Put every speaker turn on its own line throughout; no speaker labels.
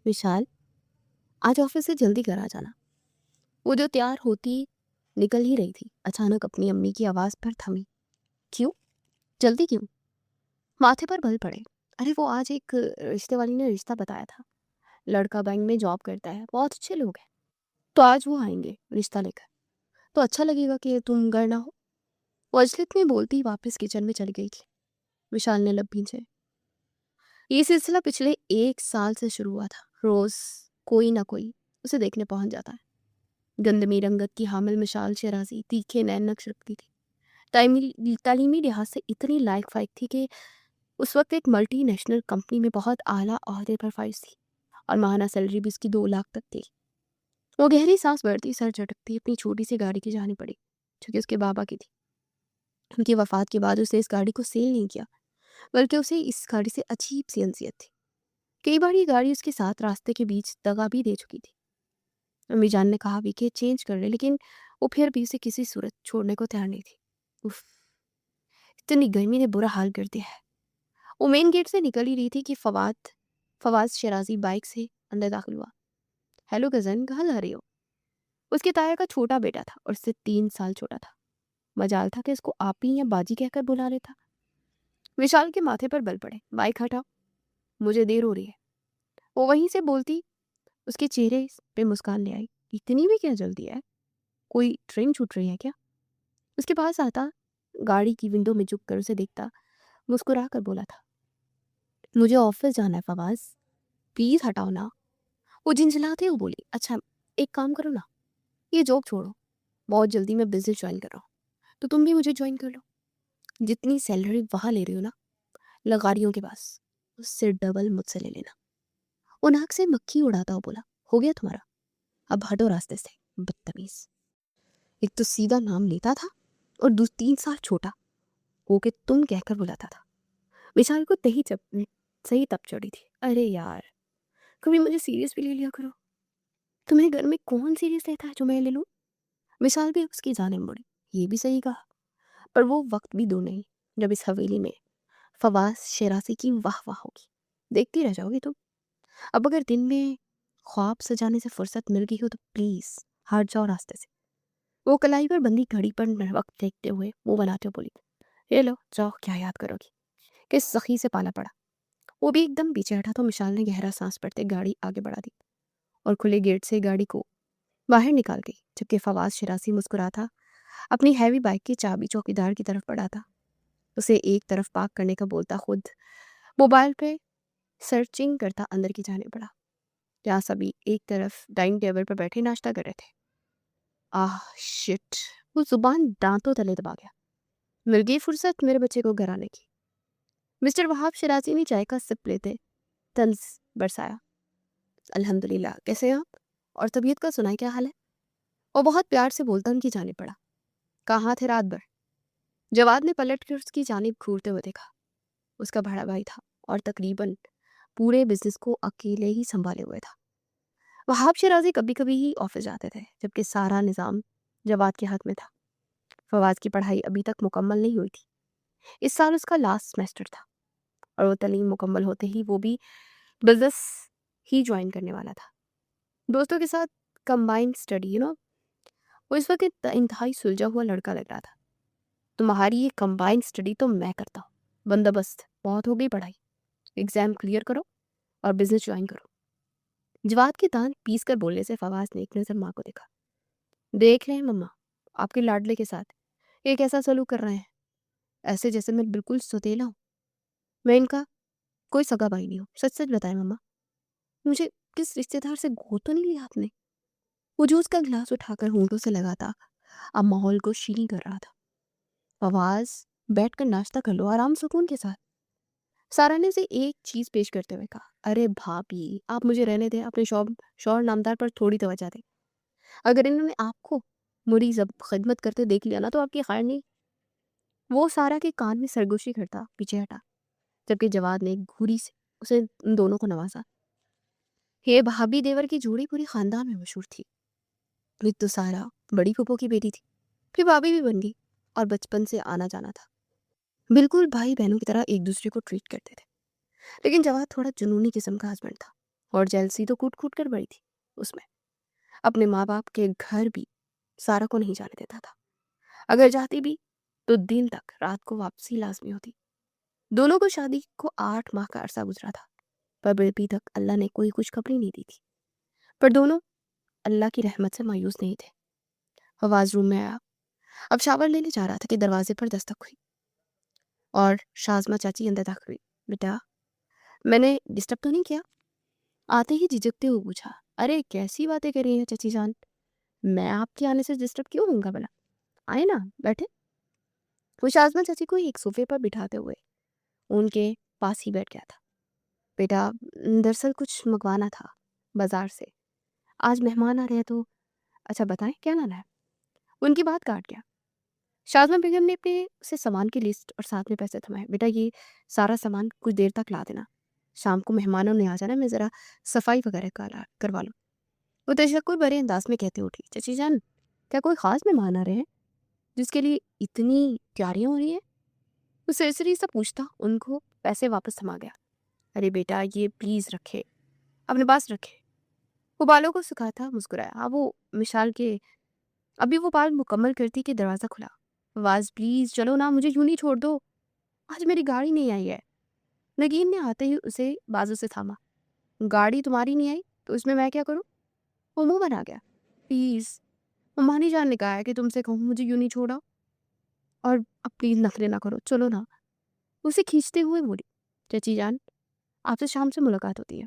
विशाल, आज ऑफिस से जल्दी घर आ जाना। वो जो तैयार होती निकल ही रही थी, अचानक अपनी अम्मी की आवाज़ पर थमी। क्यों? जल्दी क्यों? माथे पर बल पड़े। अरे वो आज एक रिश्ते वाली ने रिश्ता बताया था। लड़का बैंक में जॉब करता है, बहुत अच्छे लोग हैं। तो आज वो आएंगे रिश्ता लेकर। तो अच्छा लगेगा कि तुम घर ना हो। वो अजलित में बोलती ही वापस किचन में चली गई थी। विशाल ने लब भींचे। ये सिलसिला पिछले 1 साल से शुरू हुआ था। रोज कोई ना कोई उसे देखने पहुंच जाता है। गंदमी रंगत की हामिल मिसाल शराजी तीखे नैन नक्श रखती थी। तालीमी लिहाज से इतनी लायक फाइक थी कि उस वक्त एक मल्टीनेशनल कंपनी में बहुत आला ओहदे पर फाइज थी और माहाना सैलरी भी उसकी 2 लाख तक थी। वो गहरी सांस भरती, सर झटकती अपनी छोटी सी गाड़ी की जानी पड़ी, जो कि उसके बाबा की थी। उनकी वफात के बाद उसने इस गाड़ी को सेल नहीं किया, बल्कि उसे इस गाड़ी से अजीब सी अंसियत थी। कई बार ये गाड़ी उसके साथ रास्ते के बीच दगा भी दे चुकी थी। अम्मी जान ने कहा भी कि चेंज कर ले, लेकिन वो फिर भी उसे किसी सूरत छोड़ने को तैयार नहीं थी। उफ, इतनी गर्मी ने बुरा हाल कर दिया है। वो मेन गेट से निकल ही रही थी कि फवाद शराजी बाइक से अंदर दाखिल हुआ। हेलो कजन, कहाँ जा रही हो? उसके ताया का छोटा बेटा था और उससे 3 साल छोटा था। मजाल था कि इसको आपी या बाजी कहकर बुला रहे था। विशाल के माथे पर बल पड़े। बाइक हटाओ, मुझे देर हो रही है। वो वहीं से बोलती उसके चेहरे पे मुस्कान ले आई। इतनी भी क्या जल्दी है? कोई ट्रेन छूट रही है क्या? उसके पास आता, गाड़ी की विंडो में झुक कर उसे देखता, मुस्कुरा कर बोला था, मुझे ऑफिस जाना है फवाज, प्लीज हटाओ ना। वो झिंझलाते हुए बोली, अच्छा एक काम करो ना, ये जॉब छोड़ो, बहुत जल्दी मैं बिजनेस ज्वाइन कर रहा हूँ, तो तुम भी मुझे ज्वाइन कर लो। जितनी सैलरी वहां ले रही हो ना लगारियों के पास, उससे डबल मुझसे ले लेना। वो नाक से मक्खी उड़ाता हुआ बोला, हो गया तुम्हारा, अब हटो रास्ते से, बदतमीज। एक तो सीधा नाम लेता था और 3 साल छोटा, वो कि तुम कहकर बुलाता था। विशाल को सही तब चढ़ी थी। अरे यार, कभी मुझे सीरियस भी ले लिया करो। तुम्हें घर में कौन सीरियस लेता है जो मैं ले लूं? विशाल भी उसकी जाने मुड़ी। ये भी सही कहा, पर वो वक्त भी दूर नहीं जब इस हवेली में फवाद शेराजी की वाह वाह होगी। देखती रह जाओगी तुम। अब अगर दिन में ख्वाब सजाने से फुर्सत मिल गई हो तो प्लीज हट जाओ रास्ते से। वो कलाई पर बंदी घड़ी पर वक्त देखते हुए मुंह बनाते हुए बोली, ये लो जाओ, क्या याद करोगी? किस सखी से पाला पड़ा। वो भी एकदम पीछे हटा तो मिशाल ने गहरा सांस पड़ते गाड़ी आगे बढ़ा दी और खुले गेट से गाड़ी को बाहर निकाल गई, जबकि फवाद शरासी मुस्कुराता अपनी हैवी बाइक की चाबी चौकीदार की तरफ बढ़ा था। उसे एक तरफ पार्क करने का बोलता खुद मोबाइल पे सर्चिंग करता अंदर की जाने पड़ा, जहाँ सभी एक तरफ डाइनिंग टेबल पर बैठे नाश्ता कर रहे थे। आह शिट, वो जुबान दांतों तले दबा गया। मिल गई फुर्सत मेरे बच्चे को घर आने की। मिस्टर वहाब शराजी ने चाय का सिप लेते तंज बरसाया। अल्हम्दुलिल्लाह, कैसे हैं आप? और तबीयत का सुनाए, क्या हाल है? वो बहुत प्यार से बोलता उनकी जाने पड़ा। कहाँ थे रात भर? जवाद ने पलट कर उसकी जानिब घूरते हुए देखा। उसका बड़ा भाई था और तकरीबन पूरे बिजनेस को अकेले ही संभाले हुए था। वहाब शराजी कभी कभी ही ऑफिस जाते थे, जबकि सारा निजाम जवाद के हाथ में था। फवाद की पढ़ाई अभी तक मुकम्मल नहीं हुई थी। इस साल उसका लास्ट सेमेस्टर था और वो तालीम मुकम्मल होते ही वो भी बिजनेस ही ज्वाइन करने वाला था, दोस्तों के साथ कंबाइंड स्टडी वो इस वक्त इंतहाई सुलझा हुआ लड़का लग रहा था। तुम्हारी ये कंबाइंड स्टडी तो मैं करता हूँ, बंदोबस्त बहुत हो गई पढ़ाई, एग्जाम क्लियर करो और बिजनेस ज्वाइन करो। जवाद के दांत पीस कर बोलने से फवाद ने एक नजर माँ को देखा। देख लें मम्मा, आपके लाडले के साथ ये कैसा सलूक कर रहे हैं, ऐसे जैसे मैं बिल्कुल सौतेला हूँ। मैं इनका कोई सगा भाई नहीं हूँ, सच सच बताएं मम्मा, मुझे किस रिश्तेदार से गोद तो नहीं लिया आपने? वो जूस का गिलास उठाकर होंठों से लगाता अब माहौल को शील कर रहा था। फवाज, बैठकर नाश्ता कर लो आराम सुकून के साथ। सारा ने उसे एक चीज पेश करते हुए कहा, अरे भाभी आप मुझे रहने दें, अपने शौहर नामदार पर थोड़ी तवज्जो दें। अगर इन्होंने आपको मुरी जब खिदमत करते देख लिया ना तो आपकी खैर नहीं। वो सारा के कान में सरगोशी करता पीछे हटा, जबकि जवाद ने घूरी से उसे उन दोनों को नवाजा। ये भाभी देवर की जोड़ी पूरी खानदान में मशहूर थी। एक तो सारा बड़ी फूफो की बेटी थी, फिर भाभी भी बन गई और बचपन से आना जाना था। बिल्कुल भाई बहनों की तरह एक दूसरे को ट्रीट करते थे। लेकिन जवाद थोड़ा जुनूनी किस्म का हस्बैंड था। और जेलसी तो कूट कूट कर बड़ी थी उसमें। अपने माँ बाप के घर भी सारा को नहीं जाने देता था। अगर जाती भी तो दिन तक रात को वापसी लाजमी होती। दोनों को शादी को 8 माह का अरसा गुजरा था, पर अभी तक अल्लाह ने कोई खुशखबरी नहीं दी थी। पर दोनों अल्लाह की रहमत से मायूस नहीं थे। फवाज रूम में आया। अब शावर लेने जा रहा था कि दरवाजे पर दस्तक हुई और शाज़मा चाची अंदर दाखिल हुई। बेटा, मैंने डिस्टर्ब तो नहीं किया? आते ही झिझकते हुए पूछा। अरे कैसी बातें कर रही हैं चाची जान, मैं आपके आने से डिस्टर्ब क्यों होऊंगा भला? आए ना, बैठे। वो शाज़मा चाची को एक सोफे पर बिठाते हुए उनके पास ही बैठ गया था। बेटा, दरअसल कुछ मंगवाना था बाजार से, आज मेहमान आ रहे हैं तो। अच्छा बताएं क्या लाना है? उनकी बात काट गया। शाज़मा बेगम ने अपने से सामान की लिस्ट और साथ में पैसे थमाए। बेटा, ये सारा सामान कुछ देर तक ला देना, शाम को मेहमानों ने आ जाना, मैं ज़रा सफाई वगैरह करवा लूँ। वो तशक्कुर भरे अंदाज में कहते उठी। चाची जान, क्या कोई ख़ास मेहमान आ रहे हैं जिसके लिए इतनी तैयारियां हो रही हैं? वो सरसरी सा पूछता उनको पैसे वापस थमा गया। अरे बेटा, ये प्लीज़ रखे, अपने पास रखे। वो बालों को सुखाता मुस्कुराया। हाँ, वो मिशाल के अभी वो बाल मुकम्मल करती कि दरवाज़ा खुला। आवाज़, प्लीज़ चलो ना, मुझे यूं नहीं छोड़ दो, आज मेरी गाड़ी नहीं आई है। नगीन ने आते ही उसे बाजू से थामा। गाड़ी तुम्हारी नहीं आई तो इसमें मैं क्या करूं? वो मुंह बना गया। प्लीज़, अम्मानी जान ने कहा है कि तुमसे कहूँ मुझे यूं नहीं छोड़ा, और अब प्लीज़ नखरे ना करो, चलो ना। उसे खींचते हुए बोली। चाची जान, आपसे शाम से मुलाकात होती है।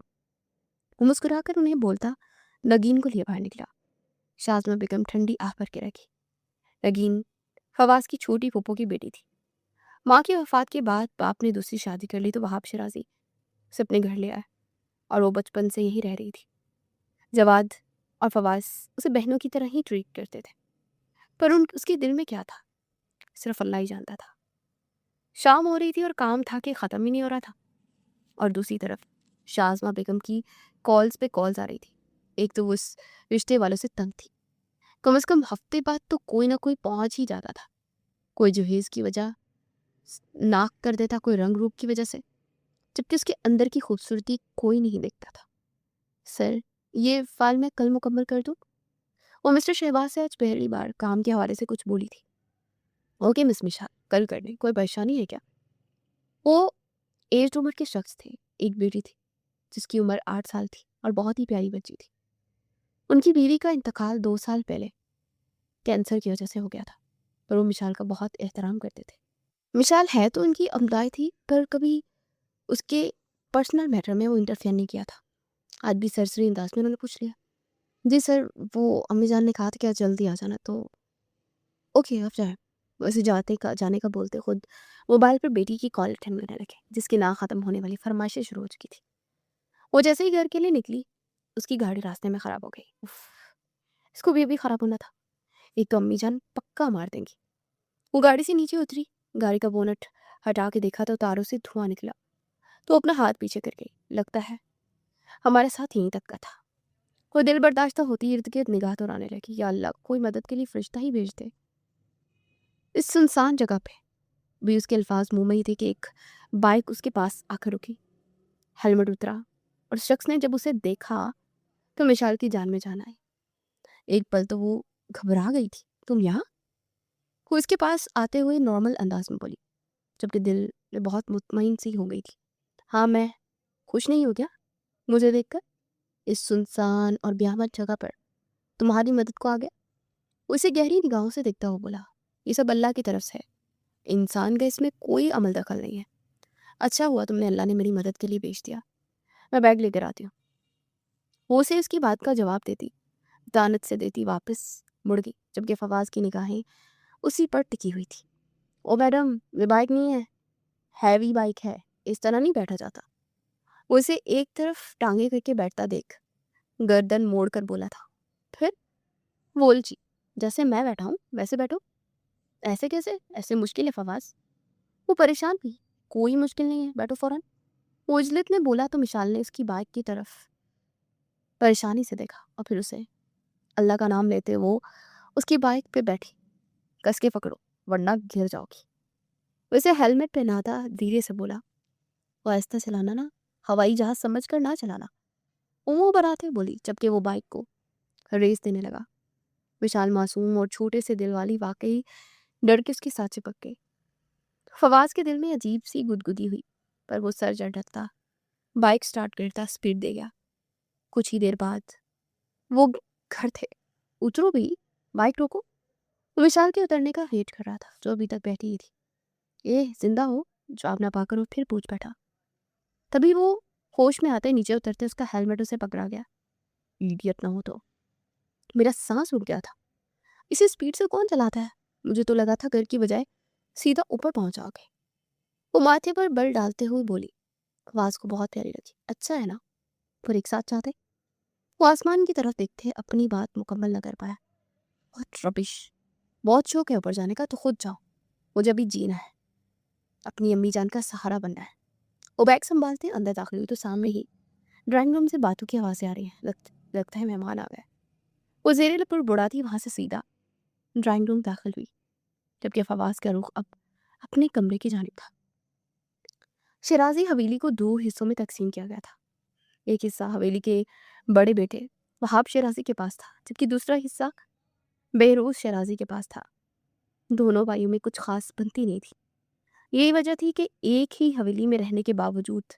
वो मुस्कुराकर उन्हें बोलता नगीन को लिए बाहर निकला। शाज़मा बेगम ठंडी आह भर के रखी। नगीन फवाज की छोटी फूफो की बेटी थी। माँ की वफात के बाद बाप ने दूसरी शादी कर ली तो वहाब शराजी उसे अपने घर ले आया और वो बचपन से यहीं रह रही थी। जवाद और फवाज उसे बहनों की तरह ही ट्रीट करते थे, पर उसके दिल में क्या था सिर्फ अल्लाह ही जानता था। शाम हो रही थी और काम था कि ख़त्म ही नहीं हो रहा था। और दूसरी तरफ शाज़मा बेगम की कॉल्स पे कॉल्स आ रही थी। एक तो वो उस रिश्ते वालों से तंग थी। कम से कम हफ्ते बाद तो कोई ना कोई पहुंच ही जाता था। कोई जहेज की वजह नाक कर देता, कोई रंग रूप की वजह से, जबकि उसके अंदर की खूबसूरती कोई नहीं देखता था। सर, ये फाइल मैं कल मुकम्मल कर दूं? वो मिस्टर शहबाज से आज पहली बार काम के हवाले से कुछ बोली थी। ओके मिस मिशा, कल कर दें, कोई परेशानी है क्या? वो एज उम्र के शख्स थे। एक बेटी थी जिसकी उम्र 8 साल थी और बहुत ही प्यारी बच्ची थी। उनकी बीवी का इंतकाल 2 साल पहले कैंसर की वजह से हो गया था, पर वो मिशाल का बहुत एहतराम करते थे। मिशाल है तो उनकी अमदाई थी, पर कभी उसके पर्सनल मैटर में वो इंटरफेयर नहीं किया था। आज भी सरसरी अंदाज में उन्होंने पूछ लिया। जी सर, वो अम्मी जान ने कहा था कि आज जल्दी आ जाना, तो ओके आप जाए। वैसे जाने का बोलते खुद मोबाइल पर बेटी की कॉल अटेंड करने लगे, जिसकी ना ख़त्म होने वाली फरमाइशें शुरू हो चुकी थी। वो जैसे ही घर के लिए निकली, उसकी गाड़ी रास्ते में ख़राब हो गई। उफ, इसको भी अभी ख़राब होना था। एक तो अम्मी जान पक्का मार देंगी। वो गाड़ी से नीचे उतरी, गाड़ी का बोनट हटा के देखा तो तारों से धुआं निकला। तो अपना हाथ पीछे कर गई। लगता है हमारे साथ यहीं तक का था। वो दिल बर्दाश्त होती इर्द गिर्द निगाह दौड़ाने लगी। या अल्लाह, कोई मदद के लिए फरिश्ता ही भेज दे। इस सुनसान जगह पे भी उसके अल्फाज मुंह में ही थे कि एक बाइक उसके पास आकर रुकी। हेलमेट उतरा और शख्स ने जब उसे देखा तो मिशाल की जान में जान आई। एक पल तो वो घबरा गई थी। तुम यहाँ? वो इसके पास आते हुए नॉर्मल अंदाज में बोली, जबकि दिल में बहुत मुतमईन सी हो गई थी। हाँ, मैं खुश नहीं हो गया मुझे देखकर इस सुनसान और ब्याहमत जगह पर तुम्हारी मदद को आ गया। उसे गहरी निगाहों से देखता हुआ बोला, ये सब अल्लाह की तरफ से है, इंसान का इसमें कोई अमल दखल नहीं है। अच्छा हुआ तुमने अल्लाह ने मेरी मदद के लिए भेज दिया, मैं बैग लेकर आती हूँ। वो उसे उसकी बात का जवाब देती, दानत से देती वापस मुड़ गई, जबकि फवाज की निगाहें उसी पर टिकी हुई थी। ओ मैडम, ये बाइक नहीं है, हैवी बाइक है, इस तरह नहीं बैठा जाता। वो उसे एक तरफ टांगे करके बैठता देख गर्दन मोड़ कर बोला था, फिर बोल जी, जैसे मैं बैठा हूँ वैसे बैठो। ऐसे कैसे? ऐसे मुश्किल है फवाज। वो परेशान हुई। कोई मुश्किल नहीं है, बैठो फौरन। वो इजलत में बोला तो मिशाल ने उसकी बाइक की तरफ परेशानी से देखा और फिर उसे अल्लाह का नाम लेते वो उसकी बाइक पे बैठी। कस के पकड़ो वरना गिर जाओगी। वैसे हेलमेट पहनाता धीरे से बोला, वो आहिस्ता चलाना ना, हवाई जहाज समझ कर ना चलाना। वो मुंह बनाते बोली, जबकि वो बाइक को रेस देने लगा। विशाल मासूम और छोटे से दिल वाली वाकई डर के उसके साथ चिपक गई। फवाज के दिल में अजीब सी गुदगुदी हुई, पर वो सर झटकता, बाइक स्टार्ट करता स्पीड दे गया। कुछ ही देर बाद वो घर थे। उतरो भी, बाइक रोको। विशाल के उतरने का वेट कर रहा था, जो अभी तक बैठी ही थी। ए जिंदा हो? जवाब ना पाकर वो फिर पूछ बैठा। तभी वो होश में आते नीचे उतरते उसका हेलमेट उसे पकड़ा गया। इडियट ना हो तो। मेरा सांस रुक गया था। इसी स्पीड से कौन चलाता है? मुझे तो लगा था घर की बजाय सीधा ऊपर पहुंचाओगे। वो माथे पर बल डालते हुए बोली। आवाज को बहुत प्यारी लगी। अच्छा है ना, पर एक साथ चाहते। वो आसमान की तरफ देखते अपनी बात मुकम्मल न कर पाया। बहुत रबिश। बहुत शौक है ऊपर जाने का तो खुद जाओ, मुझे अभी जीना है, अपनी अम्मी जान का सहारा बनना है। वो बैग संभालते अंदर दाखिल हुई तो सामने ही ड्राइंग रूम से बातों की आवाज़ें आ रही हैं। लगता है मेहमान आ गए। वो जेरे लपुर बुढ़ाती वहां से सीधा ड्राइंग रूम दाखिल हुई, जबकि फवाज का रुख अब अपने कमरे की जानिब था। शराजी हवेली को दो हिस्सों में तकसीम किया गया था। एक हिस्सा हवेली के बड़े बेटे वहाब शराजी के पास था, जबकि दूसरा हिस्सा बेरोज शराजी के पास था। दोनों भाइयों में कुछ खास बनती नहीं थी। यही वजह थी कि एक ही हवेली में रहने के बावजूद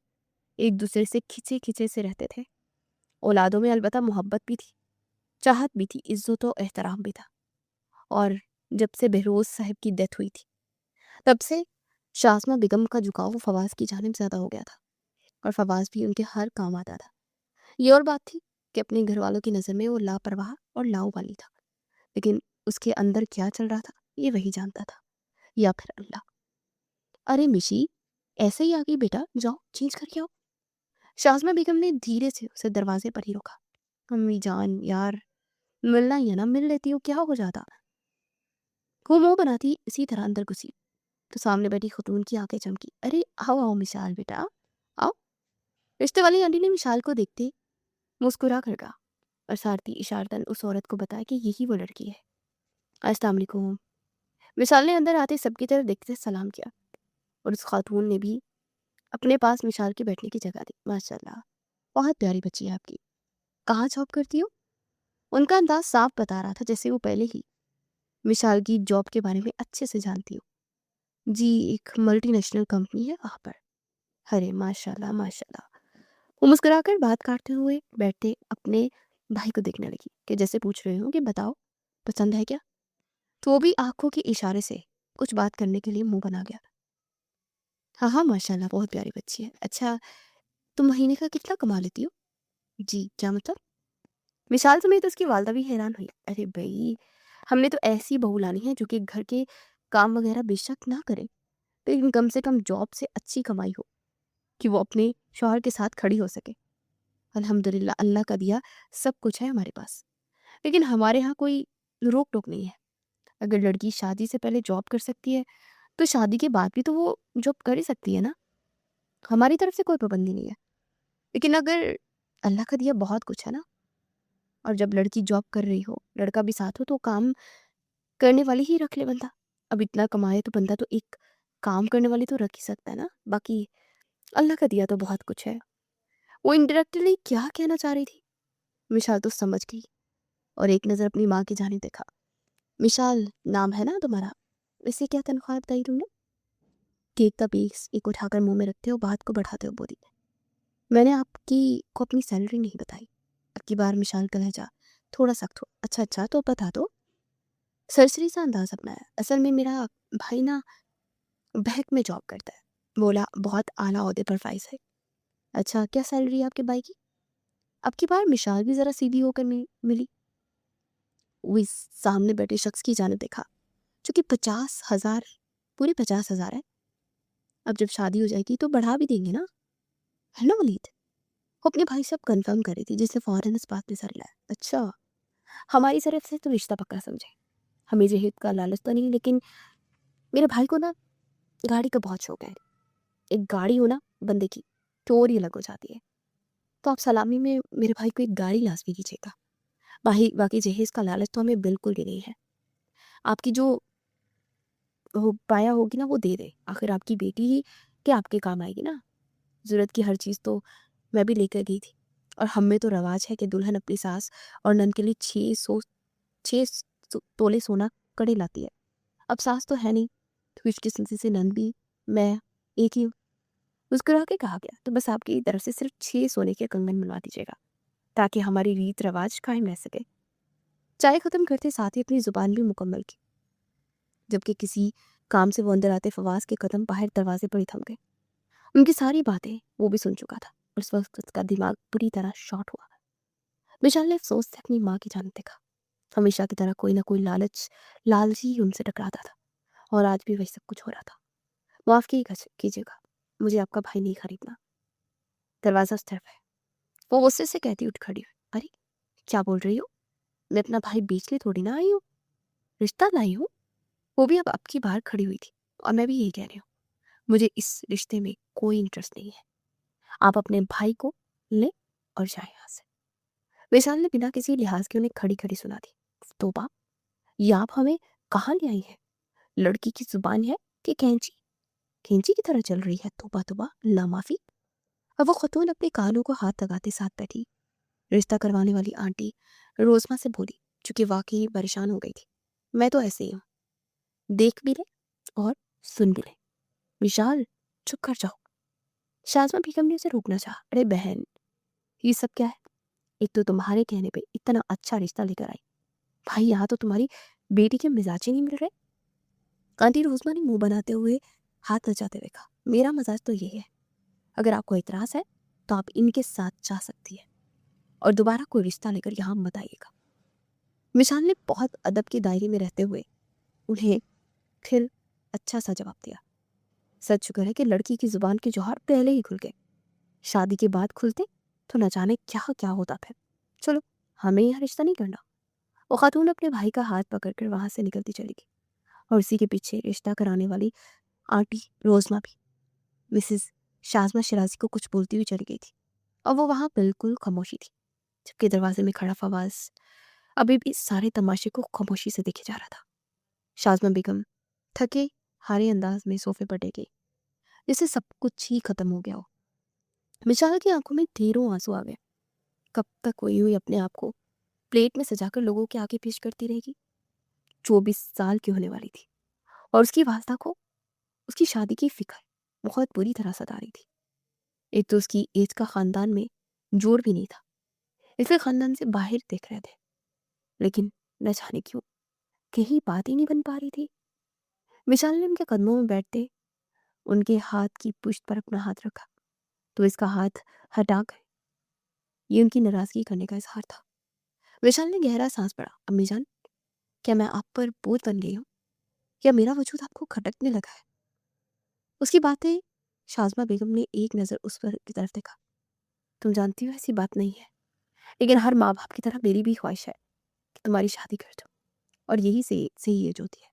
एक दूसरे से खिंचे खिंचे से रहते थे। औलादों में अलबत्ता मोहब्बत भी थी, चाहत भी थी, इज्जत और एहतराम भी था। और जब से बहरोज साहब की डेथ हुई थी, तब से शाज़मा बेगम का झुकाव फवाज की जानिब ज़्यादा हो गया था, और फवाज भी उनके हर काम आता था। ये और बात थी कि अपने घर वालों की नज़र में वो लापरवाह और लाऊवाली था, लेकिन उसके अंदर क्या चल रहा था ये वही जानता था, या फिर अल्लाह। अरे मिशी, ऐसे ही आ गई बेटा, जाओ चेंज करके आओ। शाज़मा बेगम ने धीरे से उसे दरवाजे पर ही रोका। अम्मी जान यार, मिलना ही है ना, मिल लेती हो, क्या हो जाता। वो मुंह बनाती इसी तरह अंदर घुसी तो सामने बैठी खतून की आंखें चमकी। अरे आओ आओ मिशाल बेटा, आओ। रिश्ते वाली आंटी ने मिशाल को देखते मुस्कुरा कर कहा, और सारती इशारतन उस औरत को बताया कि यही वो लड़की है। अस्सलाम वालेकुम। मिशाल ने अंदर आते सबकी तरफ देखते सलाम किया, और उस खातून ने भी अपने पास मिशाल के बैठने की जगह दी। माशाल्लाह, बहुत प्यारी बच्ची है आपकी। कहाँ जॉब करती हो? उनका अंदाज साफ बता रहा था जैसे वो पहले ही मिशाल की जॉब के बारे में अच्छे से जानती हो। जी, एक मल्टीनेशनल कंपनी है वहाँ पर। अरे माशाल्लाह माशाल्लाह। वो मुस्कुराकर बात काटते हुए बैठते अपने भाई को देखने लगी कि जैसे पूछ रहे हो कि बताओ, पसंद है क्या? तो वो भी आंखों के इशारे से कुछ बात करने के लिए मुंह बना गया। हाँ हाँ माशाल्लाह, बहुत प्यारी बच्ची है। अच्छा, तुम महीने का कितना कमा लेती हो? जी, क्या मतलब? विशाल समेत उसकी वालदा भी हैरान हुई। अरे भाई, हमने तो ऐसी बहू लानी है जो कि घर के काम वगैरह बेशक ना करे, लेकिन कम से कम जॉब से अच्छी कमाई हो कि वो अपने शौहर के साथ खड़ी हो सके। अल्हम्दुलिल्लाह, अल्लाह का दिया सब कुछ है हमारे पास, लेकिन हमारे यहाँ कोई रोक टोक नहीं है। अगर लड़की शादी से पहले जॉब कर सकती है तो शादी के बाद भी तो वो जॉब कर ही सकती है ना। हमारी तरफ से कोई पाबंदी नहीं है, लेकिन अगर अल्लाह का दिया बहुत कुछ है ना, और जब लड़की जॉब कर रही हो, लड़का भी साथ हो, तो काम करने वाली ही रख ले बंदा। अब इतना कमाए तो बंदा तो एक काम करने वाली तो रख ही सकता है ना। बाकी अल्लाह का दिया तो बहुत कुछ है। वो इनडायरेक्टली क्या कहना चाह रही थी विशाल तो समझ गई, और एक नज़र अपनी माँ की जाने देखा। विशाल नाम है ना तुम्हारा? वैसे क्या तनख्वाह बताई तुमने? केक का पीस एक उठाकर मुंह में रखते हो बात को बढ़ाते हो बोली। मैंने आपकी को अपनी सैलरी नहीं बताई। अब की बार मिशाल का लहजा थोड़ा सख्त हो। अच्छा अच्छा, तो बता दो। सरसरी सा अंदाज अपनाया। असल में मेरा भाई ना बैंक में जॉब करता है। बोला, बहुत आला ओहदे पर फाइज है। अच्छा, क्या सैलरी है आपके भाई की? अब की बार मिशाल भी ज़रा सीधी होकर मिली। वो इस सामने बैठे शख्स की जाने देखा, जो कि 50,000, पूरे 50,000 है। अब जब शादी हो जाएगी तो बढ़ा भी देंगे ना, है ना वलीद? वो अपने भाई से अब कन्फर्म कर रही थी, जिससे फ़ौरन इस बात ने सर हिलाया। अच्छा, हमारी तरफ से तो रिश्ता पक्का समझे। हमें जहेज का लालच तो नहीं, लेकिन मेरे भाई को ना गाड़ी का बहुत शौक है। एक गाड़ी हो ना बंदे की तो और ही अलग हो जाती है। तो आप सलामी में मेरे भाई को एक गाड़ी लाजमी कीजिएगा। बाकी बाकी जहेज का लालच तो हमें बिल्कुल भी नहीं है। आपकी जो वो पाया होगी ना वो दे दे, आखिर आपकी बेटी ही क्या आपके काम आएगी ना। ज़रूरत की हर चीज़ तो मैं भी लेकर गई थी। और हम में तो रवाज है कि दुल्हन अपनी सास और नंद के लिए 6 तोले सोना कड़े लाती है। अब सास तो है नहीं, तो खुशकिस्मती से नंद भी मैं एक ही हूँ। मुस्कुरा के कहा गया, तो बस आपकी तरफ से सिर्फ 6 सोने के कंगन बनवा दीजिएगा, ताकि हमारी रीत रिवाज कायम रह सके। चाय खत्म करते साथ ही अपनी जुबान भी मुकम्मल की, जबकि किसी काम से वो अंदर आते फवाज के कदम बाहर दरवाजे पर ही थम गए। उनकी सारी बातें वो भी सुन चुका था और इस वक्त उसका दिमाग बुरी तरह शॉर्ट हुआ। विशाल ने अफसोस से अपनी माँ की जान देखा। हमेशा की तरह कोई ना कोई लालची उनसे टकराता था, और आज भी वही सब कुछ हो रहा था। माफ कीजिएगा, मुझे आपका भाई नहीं खरीदना। दरवाजा उस तरफ है, वो गुस्से से कहती उठ खड़ी हुई। अरे क्या बोल रही हो? मैं अपना भाई बेचने थोड़ी ना आई हूँ, रिश्ता लाई हूँ। वो भी अब आपकी बाहर खड़ी हुई थी, और मैं भी यही कह रही हूँ, मुझे इस रिश्ते में कोई इंटरेस्ट नहीं है। आप अपने भाई को ले और जाए यहाँ से। विशाल ने बिना किसी लिहाज के उन्हें खड़ी खड़ी सुना दी। तोबा, ये आप हमें कहाँ ले आई है? लड़की की जुबान है कि कैंची कैंची की तरह चल रही है? तोबा तोबा, ला माफी। अब वो खतून अपने कानों को हाथ लगाते साथ बैठी। रिश्ता करवाने वाली आंटी रोजमा से बोली, चूंकि वाकई परेशान हो गई थी। मैं तो ऐसे ही हूँ, देख भी ले और सुन भी ले। विशाल, चुप कर जाओ। शाजमा बेगम ने उसे रोकना चाहा। अरे बहन, ये सब क्या है? एक तो तुम्हारे कहने पे इतना अच्छा रिश्ता लेकर आई, भाई यहाँ तो तुम्हारी बेटी के मिजाज ही नहीं मिल रहे। आंटी रोजमा ने मुंह बनाते हुए हाथ नचाते हुए कहा, मेरा मजाज तो ये है, अगर आपको इतराज है तो आप इनके साथ जा सकती है, और दोबारा कोई रिश्ता लेकर यहाँ मत आइएगा। विशाल ने बहुत अदब के दायरे में रहते हुए उन्हें फिर अच्छा सा जवाब दिया। सच शुक्र है कि लड़की की जुबान के जोहर पहले ही खुल गए। शादी के बाद खुलते तो न जाने क्या क्या होता फिर। चलो, हमें यहाँ रिश्ता नहीं करना। वो खातून अपने भाई का हाथ पकड़कर वहां से निकलती चली गई, और उसी के पीछे रिश्ता कराने वाली आंटी रोजमा भी मिसेस शाजमा शिराजी को कुछ बोलती हुई चली गई थी, और वो वहां बिल्कुल खामोशी थी, जबकि दरवाजे में खड़ा फवाज अभी भी इस सारे तमाशे को खामोशी से देखे जा रहा था। शाजमा बेगम थके हारे अंदाज में सोफे पर टेक गई, जिससे सब कुछ ही खत्म हो गया हो। विशाल की आंखों में ढेरों आंसू आ गए। कब तक वही हुई अपने आप को प्लेट में सजाकर लोगों के आगे पेश करती रहेगी? 24 साल की होने वाली थी, और उसकी वास्ता को उसकी शादी की फिक्र बहुत बुरी तरह सता रही थी। एक तो उसकी एज का खानदान में जोड़ भी नहीं था, इसलिए खानदान से बाहर देख रहे थे, लेकिन न जाने क्यों कहीं बात ही नहीं बन पा रही थी। विशाल ने उनके कदमों में बैठते उनके हाथ की पुश्त पर अपना हाथ रखा, तो इसका हाथ हटाकर ये उनकी नाराजगी करने का इजहार था। विशाल ने गहरा सांस पड़ा। अम्मी जान, क्या मैं आप पर बोझ बन गई हूँ, या मेरा वजूद आपको खटकने लगा है? उसकी बातें शाजमा बेगम ने एक नज़र उस पर की तरफ देखा। तुम जानती हो ऐसी बात नहीं है, लेकिन हर माँ बाप की तरह मेरी भी ख्वाहिश है कि तुम्हारी शादी कर दो, और यही से सही एज होती है।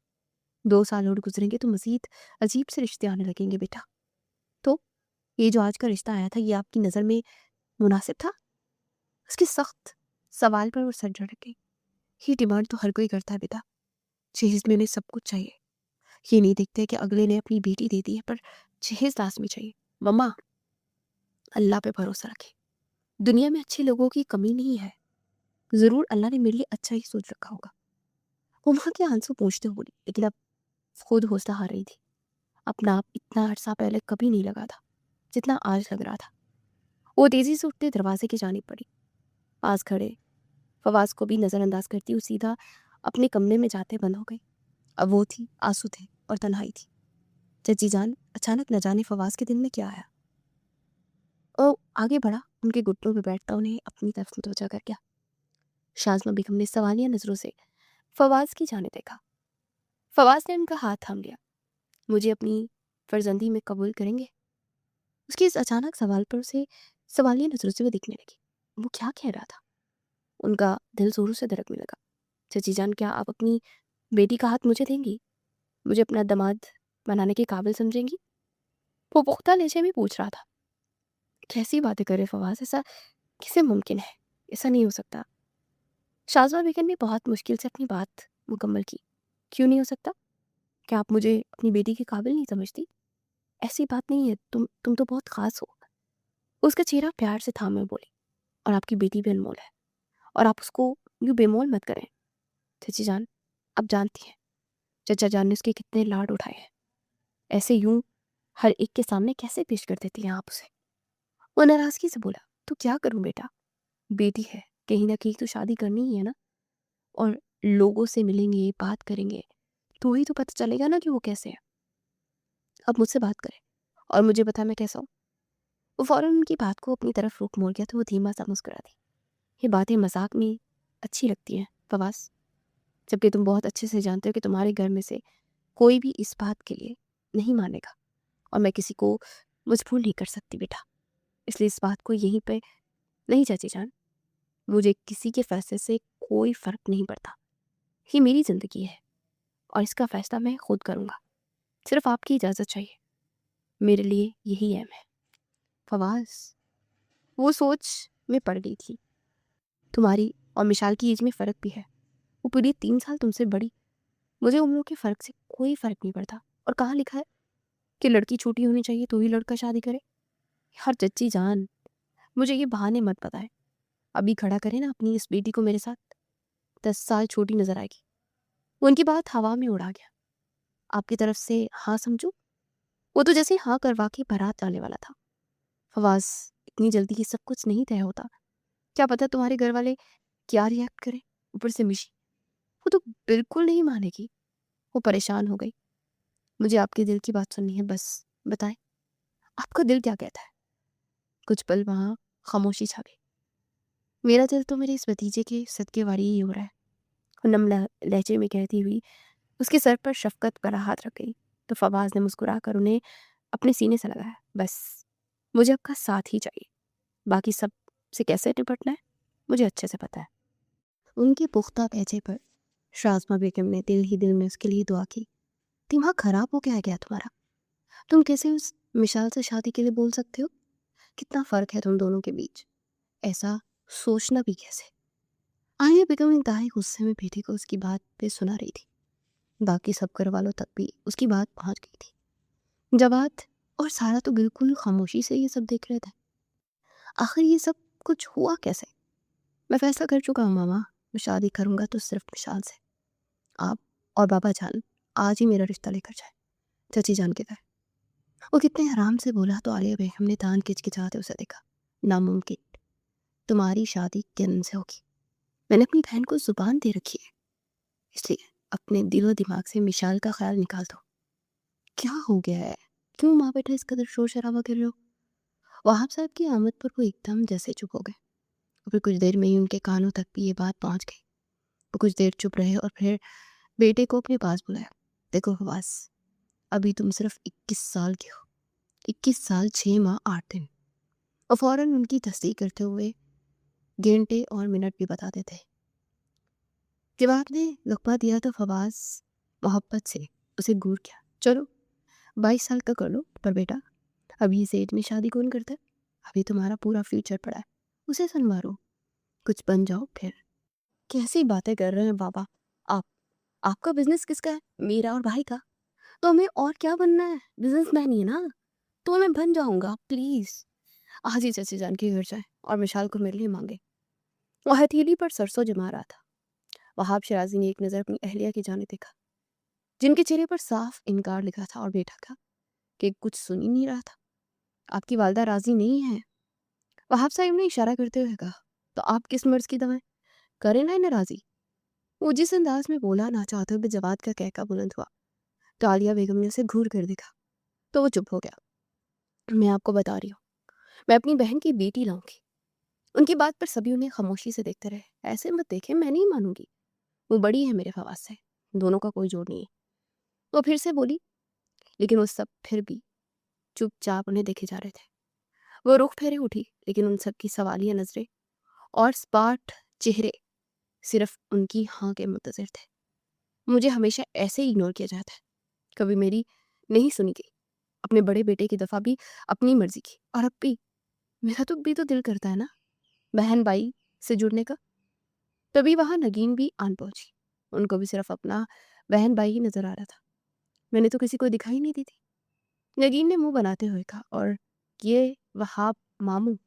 2 साल और गुजरेंगे तो मजीद अजीब से रिश्ते आने लगेंगे बेटा। तो ये जो आज का रिश्ता आया था, ये आपकी नज़र में मुनासिब था? उसके सख्त सवाल पर वो सर झटक गई। ये डिमांड तो हर कोई करता है बेटा, जहेज में उन्हें सब कुछ चाहिए। ये नहीं देखते कि अगले ने अपनी बेटी दे दी है, पर जहेज लाजमी चाहिए। मम्मा, अल्लाह पे भरोसा रखे, दुनिया में अच्छे लोगों की कमी नहीं है। जरूर अल्लाह ने मेरे लिए अच्छा ही सोच रखा होगा। वो माँ के आंसू पोंछते हो बोली, लेकिन अब खुद हौसला हार रही थी। अपना आप इतना अरसा पहले कभी नहीं लगा था जितना आज लग रहा था। वो तेजी से उठते दरवाजे की जानिब पड़ी। पास खड़े फवाज को भी नजरअंदाज करती हुई सीधा अपने कमरे में जाते बंद हो गई। अब वो थी, आंसू थे और तन्हाई थी। चची जान अचानक न जाने फवाज के दिल में क्या आया, और आगे बढ़ा, उनके घुटनों पर बैठता उन्हें अपनी तरफ मुतवज्जा कर गया। शाजमा बेगम ने सवालिया नजरों से फवाज की जाने देखा। फवाज ने उनका हाथ थाम लिया। मुझे अपनी फर्जंदी में कबूल करेंगे? उसके इस अचानक सवाल पर उसे सवालिया नजरों से वो दिखने लगी। वो क्या कह रहा था? उनका दिल जोरों से धड़कने लगा। चची जान, क्या आप अपनी बेटी का हाथ मुझे देंगी? मुझे अपना दामाद बनाने के काबिल समझेंगी? वो पुख्ता लहजे में पूछ रहा था। कैसी बातें करे फवाज, ऐसा कैसे मुमकिन है? ऐसा नहीं हो सकता। शाजमा बेगम ने बहुत मुश्किल से अपनी बात मुकम्मल की। क्यों नहीं हो सकता? क्या आप मुझे अपनी बेटी के काबिल नहीं समझती? ऐसी बात नहीं है, तुम तो बहुत खास हो। उसका चेहरा प्यार से थामे बोली। और आपकी बेटी भी अनमोल है, और आप उसको यूँ बेमोल मत करें। चाची जान, आप जानती हैं चचा जान ने उसके कितने लाड उठाए हैं। ऐसे यूँ हर एक के सामने कैसे पेश कर देती हैं आप उसे? वो नाराज़गी से बोला, तो क्या करूँ बेटा? बेटी है, कहीं न कहीं तो शादी करनी ही है ना, और लोगों से मिलेंगे, बात करेंगे, तो ही तो पता चलेगा ना कि वो कैसे है। अब मुझसे बात करें और मुझे बताएँ मैं कैसा हूँ। वो फ़ौरन उनकी बात को अपनी तरफ रुख मोड़ गया तो वो धीमा-सा मुस्कुरा दी। ये बातें मज़ाक में अच्छी लगती हैं फवाज़, जबकि तुम बहुत अच्छे से जानते हो कि तुम्हारे घर में से कोई भी इस बात के लिए नहीं मानेगा, और मैं किसी को मजबूर नहीं कर सकती बेटा। इसलिए इस बात को यहीं पे नहीं चाची जान, मुझे किसी के फैसले से कोई फ़र्क नहीं पड़ता। ये मेरी ज़िंदगी है और इसका फ़ैसला मैं खुद करूँगा। सिर्फ़ आपकी इजाज़त चाहिए, मेरे लिए यही अहम है। फवाज़ वो सोच में पड़ गई थी। तुम्हारी और मिशाल की एज में फ़र्क भी है। वो पूरी 3 साल तुमसे बड़ी। मुझे उम्रों के फ़र्क से कोई फ़र्क नहीं पड़ता। और कहाँ लिखा है कि लड़की छोटी होनी चाहिए तो ही लड़का शादी करे? हर चच्ची जान, मुझे ये बहाने मत बताएं। अभी खड़ा करें ना अपनी इस बेटी को मेरे साथ, 10 साल छोटी नजर आएगी। वो उनकी बात हवा में उड़ा गया। आपकी तरफ से हाँ समझू? वो तो जैसे हाँ करवा के बारात जाने वाला था। फवाज, इतनी जल्दी ये सब कुछ नहीं तय होता। क्या पता तुम्हारे घर वाले क्या रिएक्ट करें। ऊपर से मिशी, वो तो बिल्कुल नहीं मानेगी। वो परेशान हो गई। मुझे आपके दिल की बात सुननी है, बस बताएं, आपका दिल क्या कहता है? कुछ पल वहां खामोशी छा गई। मेरा दिल तो मेरे इस भतीजे के सदके वारी ही हो रहा है, वो नम लहजे में कहती हुई उसके सर पर शफकत भरा हाथ रख गई। तो फवाज ने मुस्कुराकर उन्हें अपने सीने से लगाया। बस मुझे आपका साथ ही चाहिए, बाकी सब से कैसे निपटना है मुझे अच्छे से पता है। उनके पुख्ता लहजे पर शाज़मा बेगम ने दिल ही दिल में उसके लिए दुआ की। दिमाग खराब हो गया है क्या तुम्हारा? तुम कैसे उस मिशाल से शादी के लिए बोल सकते हो? कितना फ़र्क है तुम दोनों के बीच, ऐसा सोचना भी कैसे? आलिया बेगम इंतहाई गुस्से में बेटी को उसकी बात पे सुना रही थी। बाकी सब घर वालों तक भी उसकी बात पहुंच गई थी। जवाब और सारा तो बिल्कुल खामोशी से ये सब देख रहे थे। आखिर ये सब कुछ हुआ कैसे? मैं फैसला कर चुका हूँ मामा, मैं शादी करूंगा तो सिर्फ विशाल से। आप और बाबा जान आज ही मेरा रिश्ता लेकर जाए। चाची जान के घर। वो कितने आराम से बोला तो आलिया बेगम ने दान किचकिचाते उसे देखा। नामुमकिन, तुम्हारी शादी किरण से होगी। मैंने अपनी बहन को जुबान दे रखी है, इसलिए अपने दिलो दिमाग से मिशाल का ख्याल निकाल दो। क्या हो गया है? क्यों माँ बेटा इस कदर शोर शराबा कर रहे हो? वहाब साहब की आमद पर वो एकदम जैसे चुप हो गए। और फिर कुछ देर में ही उनके कानों तक भी ये बात पहुंच गई। वो कुछ देर चुप रहे और फिर बेटे को अपने पास बुलाया। देखो फवास, अभी तुम सिर्फ 21 साल के हो। 21 साल 6 माह 8 दिन। और फौरन उनकी तस्दीक करते हुए घंटे और मिनट भी बताते थे। जब आपने लुक़मा दिया तो फवास मोहब्बत से उसे घूर गया। चलो 22 साल का कर लो, पर बेटा अभी इस एज में शादी कौन करता है? अभी तुम्हारा पूरा फ्यूचर पड़ा है, उसे संवारो, कुछ बन जाओ फिर। कैसी बातें कर रहे हैं बाबा आप? आपका बिजनेस किसका है? मेरा और भाई का। तो हमें और क्या बनना है? बिजनेसमैन ही है ना, तो मैं बन जाऊंगा। प्लीज आज ही चाची जान के घर जाए और मिशाल को मेरे लिए मांगे। वो हथेली पर सरसों जमा रहा था। वहाब शराजी ने एक नज़र अपनी अहलिया की जाने देखा, जिनके चेहरे पर साफ इनकार लिखा था, और बेटा का कि कुछ सुन ही नहीं रहा था। आपकी वालदा राजी नहीं है? वहाब साहब ने इशारा करते हुए कहा। तो आप किस मर्ज की दवा करें ना इन्हें राजी? वो जिस अंदाज में बोला ना चाहते हुए जवाब का कहका बुलंद हुआ। तो आलिया बेगम ने उसे घूर कर देखा तो वो चुप हो गया। मैं आपको बता रही हूँ, मैं अपनी बहन की बेटी लाऊंगी। उनकी बात पर सभी उन्हें खामोशी से देखते रहे। ऐसे मत देखे, मैं नहीं मानूंगी। वो बड़ी है मेरे फवाद से, दोनों का कोई जोड़ नहीं है। वो फिर से बोली, लेकिन वो सब फिर भी चुपचाप उन्हें देखे जा रहे थे। वो रुख फेरे उठी, लेकिन उन सब की सवालिया नजरें और स्पाट चेहरे सिर्फ उनकी हाँ के मुंतजिर थे। मुझे हमेशा ऐसे ही इग्नोर किया जाता है, कभी मेरी नहीं सुनी गई। अपने बड़े बेटे की दफ़ा भी अपनी मर्जी की, और अब भी मेरा तो भी तो दिल करता है ना बहन भाई से जुड़ने का। तभी वहां नगीन भी आन पहुंची। उनको भी सिर्फ अपना बहन भाई ही नजर आ रहा था। मैंने तो किसी को दिखाई नहीं दी थी। नगीन ने मुंह बनाते हुए कहा, और ये वहाब मामू,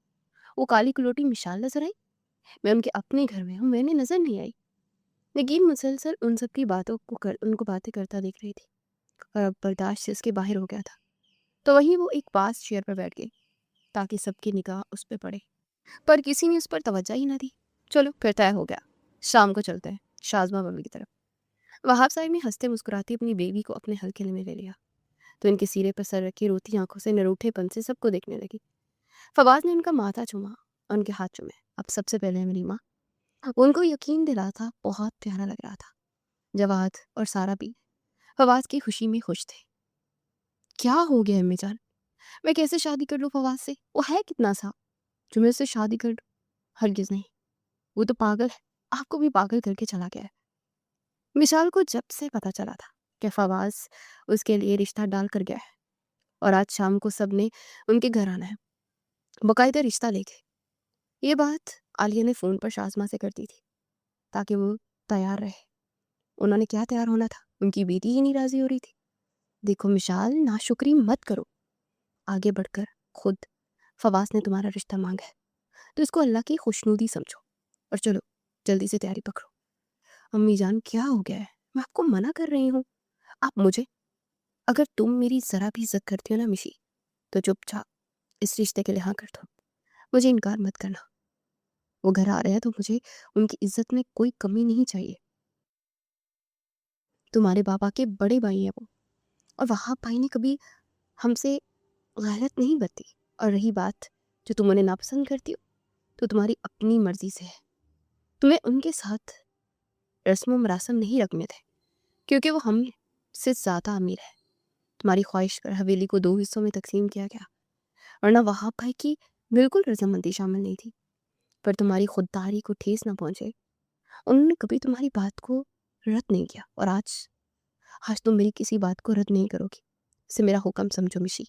वो काली कुलोटी मिशाल नजर आई। मैं उनके अपने घर में हूँ, मैंने नजर नहीं आई। नगीन मुसलसल उन सब की बातों को उनको बातें करता देख रही थी और अब बर्दाश्त से उसके बाहर हो गया था। तो वहीं वो एक पास चेयर पर बैठ गई ताकि सबकी निगाह उस पर पड़े, पर किसी ने उस पर तवज्जो ही ना दी। चलो फिर तय हो गया, शाम को चलते हैं शाजमा बबी की तरफ। वहाब साहब ने हंसते मुस्कुराती अपनी बेबी को अपने हल्के में ले लिया तो इनके सिरे पर सर रखी रोती आंखों से निरूठेपन से सबको देखने लगी। फवाज ने उनका माथा चूमा और उनके हाथ चूमे। अब सबसे पहले मेरी माँ, उनको यकीन दिला था, बहुत प्यारा लग रहा था। जवाद और सारा भी फवाज की खुशी में खुश थे। क्या हो गया अम्मी जान, मैं कैसे शादी कर लूँ फवाज से? वो है कितना सा जो मैं उससे शादी कर लूं? हरगिज नहीं, वो तो पागल है, आपको भी पागल करके चला गया है। मिशाल को जब से पता चला था कि फवाज उसके लिए रिश्ता डाल कर गया है और आज शाम को सबने उनके घर आना है, बकायदा रिश्ता लेके। ये बात आलिया ने फ़ोन पर शाज़मा से कर दी थी ताकि वो तैयार रहे। उन्होंने क्या तैयार होना था, उनकी बेटी ही नहीं राज़ी हो रही थी। देखो मिशाल, नाशुक्री मत करो। आगे बढ़कर खुद फवाज ने तुम्हारा रिश्ता मांगा है तो इसको अल्लाह की खुशनुदी समझो और चलो जल्दी से तैयारी पकड़ो। अम्मी जान क्या हो गया है, मैं आपको मना कर रही हूँ। आप मुझे, अगर तुम मेरी ज़रा भी इज्जत करती हो ना मिशी, तो चुपचाप इस रिश्ते के लिए हाँ कर दो। मुझे इनकार मत करना। वो घर आ रहे हैं तो मुझे उनकी इज्जत में कोई कमी नहीं चाहिए। तुम्हारे पापा के बड़े भाई हैं वो, और वहाब भाई ने कभी हमसे गलत नहीं बरती। और रही बात जो तुम उन्हें नापसंद करती हो, तो तुम्हारी अपनी मर्जी से है। तुम्हें उनके साथ रस्म मरासम नहीं रखने थे क्योंकि वो हमसे ज़्यादा अमीर है। तुम्हारी ख्वाहिश पर हवेली को 2 हिस्सों में तकसीम किया गया, वरना वहाब भाई की बिल्कुल रजामंदी शामिल नहीं थी। पर तुम्हारी खुददारी को ठेस ना पहुंचे, उन्होंने कभी तुम्हारी बात को रद्द नहीं किया। और आज आज तुम मेरी किसी बात को रद्द नहीं करोगी, इसे मेरा हुक्म समझो मिशी।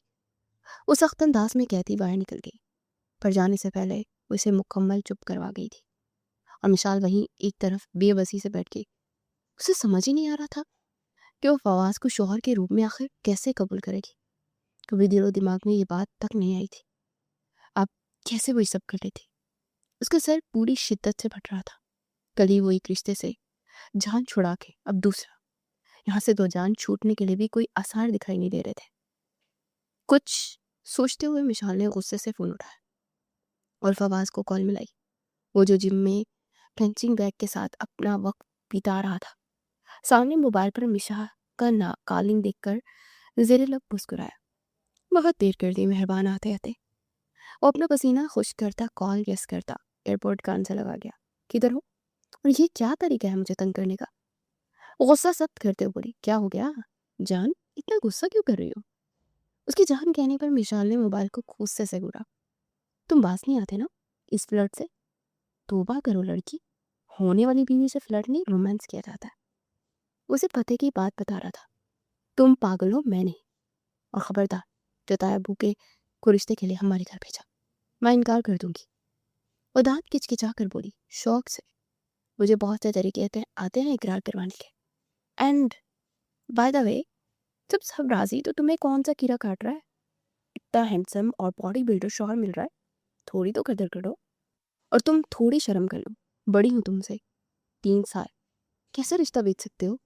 वो सख्त अंदाज में कहती बाहर निकल गई, पर जाने से पहले वो इसे मुकम्मल चुप करवा गई थी। और मिशाल वहीं एक तरफ बेबसी से बैठ गई। उसे समझ ही नहीं आ रहा था कि वो फवाज को शौहर के रूप में आखिर कैसे कबूल करेगी। कभी दिलो दिमाग में ये बात तक नहीं आई थी। अब कैसे वो ये सब कर रही थी? उसका सर पूरी शिद्दत से फट रहा था। कल ही वो एक रिश्ते से जान छुड़ा के अब दूसरा, यहाँ से 2 जान छूटने के लिए भी कोई आसार दिखाई नहीं दे रहे थे। कुछ सोचते हुए मिशाल ने गुस्से से फ़ोन उठाया और फवाज को कॉल मिलाई। वो जो जिम में पंचिंग बैग के साथ अपना वक्त बिता रहा था। सामने मोबाइल पर मिशा का ना कॉलिंग देखकर ज़ेरे लब मुस्कुराया। बहुत देर कर दी मेहरबान आते आते। वो अपना पसीना खुश करता कॉल गेस करता एयरपोर्ट कान से लगा गया। किधर हो? और ये क्या तरीका है मुझे तंग करने का? गुस्सा सख्त करते हुए बोली, क्या हो गया जान, इतना गुस्सा क्यों कर रही हो? उसकी जान कहने पर मिशाल ने मोबाइल को गुस्से से घूरा। तुम बाज नहीं आते ना इस फ्लर्ट से? तौबा करो लड़की, होने वाली बीवी से फ्लर्ट नहीं रोमांस किया जाता है। उसे पते की बात बता रहा था। तुम पागल हो, मैं नहीं। और खबरदार जताया भूखे को रिश्ते के लिए हमारे घर भेजा, मैं इनकार कर दूंगी। वो दांत किचकिचा कर बोली, शौक से। मुझे बहुत से तरीके आते हैं इकरार करवाने के। एंड बाय द वे, जब सब राजी तो तुम्हें कौन सा कीड़ा काट रहा है? इतना हैंडसम और बॉडी बिल्डर शौहर मिल रहा है, थोड़ी तो कदर करो। और तुम थोड़ी शर्म कर लो, बड़ी हूँ तुमसे 3 साल, कैसे रिश्ता बेच सकते हो?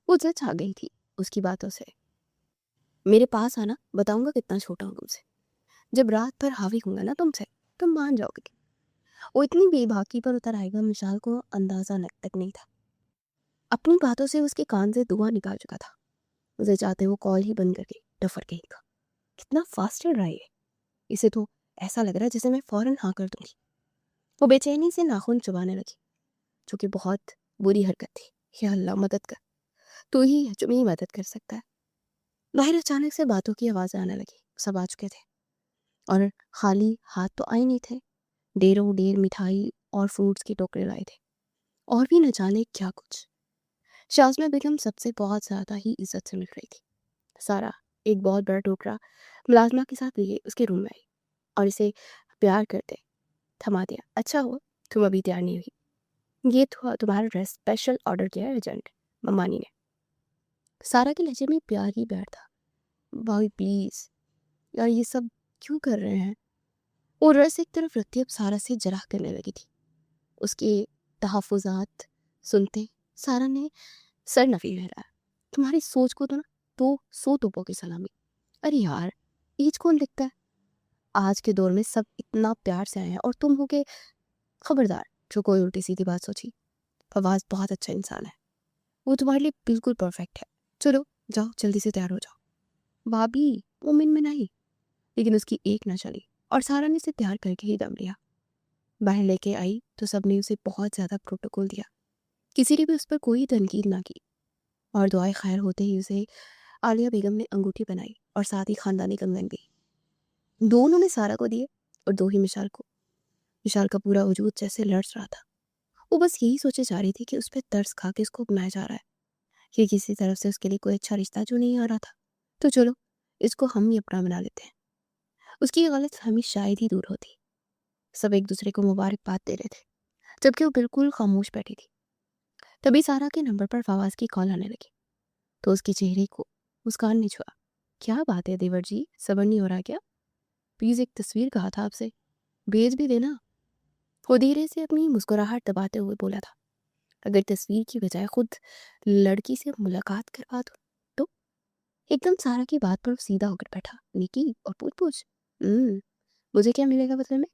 वो जज आ गई थी उसकी बातों से। मेरे पास आना, बताऊंगा कितना छोटा हूँ तुमसे। जब रात भर हावी होऊंगा ना तुमसे, तुम मान जाओगे। वो इतनी बेबाकी पर उतर आएगा मिशाल को अंदाजा तक नहीं था। अपनी बातों से उसके कान से धुआं निकाल चुका था। उसे चाहते वो कॉल ही बंद कर गई। डफर कहीं का, कितना फास्ट चल रहा है ये। इसे तो ऐसा लग रहा है जैसे मैं फौरन हाँ कर दूंगी। वो बेचैनी से नाखून चबाने लगी, जो कि बहुत बुरी हरकत थी। या अल्लाह मदद कर, तू ही है जो मेरी मदद कर सकता है। बाहर अचानक से बातों की आवाज़ आने लगी। सब आ चुके थे और खाली हाथ तो आए नहीं थे। ढेरों ढेर मिठाई और फ्रूट्स के टोकरे लाए थे और भी न जाने क्या कुछ। शाज़मा बेगम सबसे बहुत ज़्यादा ही इज्जत से मिल रही थी। सारा एक बहुत बड़ा टोकरा मुलाजमा के साथ लिए उसके रूम में आई और इसे प्यार करते थमा दिया। अच्छा हुआ तुम अभी तैयार नहीं हुई, ये तो तुम्हारा ड्रेस स्पेशल ऑर्डर किया है एजेंट मम्मानी ने। सारा के लहजे में प्यार ही प्यार था। भाई प्लीज़ यार, ये सब क्यों कर रहे हैं? और रस एक तरफ रखती अब सारा से जराह करने लगी थी। उसके तहफ़्फ़ुज़ात सुनते सारा ने सर नफ़ी लहराया। तुम्हारी सोच को तो 100 तोपों की सलामी। अरे यार, ऐज कौन लिखता है? आज के दौर में सब इतना प्यार से आए हैं और तुम हो के खबरदार जो कोई उल्टी सीधी बात सोची। फवाज़ बहुत अच्छा इंसान है, वो तुम्हारे लिए बिल्कुल परफेक्ट है। चलो जाओ जल्दी से तैयार हो जाओ। भाभी वो मिनमिनाई, लेकिन उसकी एक ना चली और सारा ने इसे तैयार करके ही दम लिया। बाहर लेके आई तो सबने उसे बहुत ज़्यादा प्रोटोकॉल दिया, किसी ने भी उस पर कोई तनकीद ना की। और दुआए खैर होते ही उसे आलिया बेगम ने अंगूठी बनाई और साथ ही खानदानी कंगन भी। दो उन्होंने सारा को दिए और दो ही मिशाल को। मिशाल का पूरा वजूद जैसे लर्ज रहा था। वो बस यही सोचे जा रही थी कि उस पर तरस खा के उसको अपनाया जा रहा है, कि किसी तरफ से उसके लिए कोई अच्छा रिश्ता जो नहीं आ रहा था। तो चलो इसको हम ही अपना बना लेते हैं। उसकी ये गलत फहमी शायद ही दूर होती। सब एक दूसरे को मुबारकबाद दे रहे थे, जबकि वो बिल्कुल खामोश बैठी थी। तभी सारा के नंबर पर फवाज की कॉल आने लगी तो उसके चेहरे को मुस्कान ने छुआ। क्या बात है देवर जी, सबर नहीं हो रहा क्या? प्लीज़ एक तस्वीर कहा था आपसे, भेज भी देना। वो धीरे से अपनी मुस्कुराहट दबाते हुए बोला था, अगर तस्वीर की बजाय खुद लड़की से मुलाकात करवा दो तो? एकदम सारा की बात पर वो सीधा होकर बैठा। निकी और पूछ पूछ मुझे क्या मिलेगा बदले में?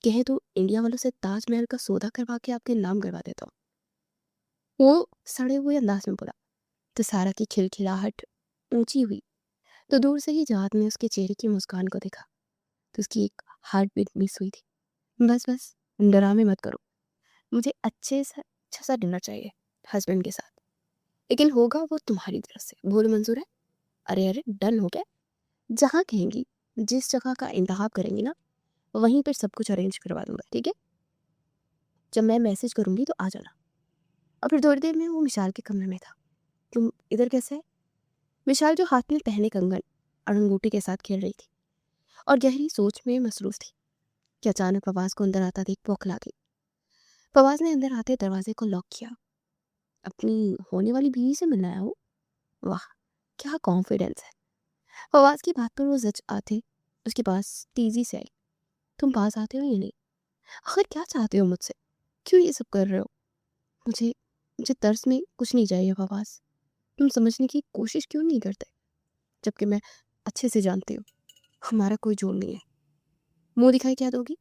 कहे तो इंडिया वालों से ताजमहल का सौदा करवा के आपके नाम करवा देता हूँ। वो सड़े हुए अंदाज में बोला। तो सारा की खिलखिलाहट ऊंची हुई तो दूर से ही जहाद ने उसके चेहरे की मुस्कान को देखा तो उसकी एक हार्ट बीट मिस हुई थी। बस बस, ड्रामे मत करो, मुझे अच्छा सा डिनर चाहिए हस्बैंड के साथ, लेकिन होगा वो तुम्हारी तरफ से। बोल मंजूर है? अरे अरे डन हो गया। जहाँ कहेंगी, जिस जगह का इंतखाब करेंगी ना, वहीं पर सब कुछ अरेंज करवा दूंगा, ठीक है? जब मैं मैसेज करूंगी तो आ जाना। और फिर थोड़ी देर में वो विशाल के कमरे में था। तुम इधर कैसे है? विशाल जो हाथ में पहने कंगन और अंगूठी के साथ खेल रही थी और गहरी सोच में मसरूफ थी कि अचानक फवाज को अंदर आता देख बौखला गई। फवाज ने अंदर आते दरवाजे को लॉक किया। अपनी होने वाली बीवी से मिलना है वो? वाह, क्या कॉन्फिडेंस है। फवाज की बात पर वो जज आते उसके पास तेजी से आई। तुम पास आते हो या नहीं? आखिर क्या चाहते हो मुझसे? क्यों ये सब कर रहे हो? मुझे मुझे तरस में कुछ नहीं चाहिए फवाज। तुम समझने की कोशिश क्यों नहीं करते, जबकि मैं अच्छे से जानती हूँ हमारा कोई जोड़ नहीं है। मुंह दिखाई क्या दोगी?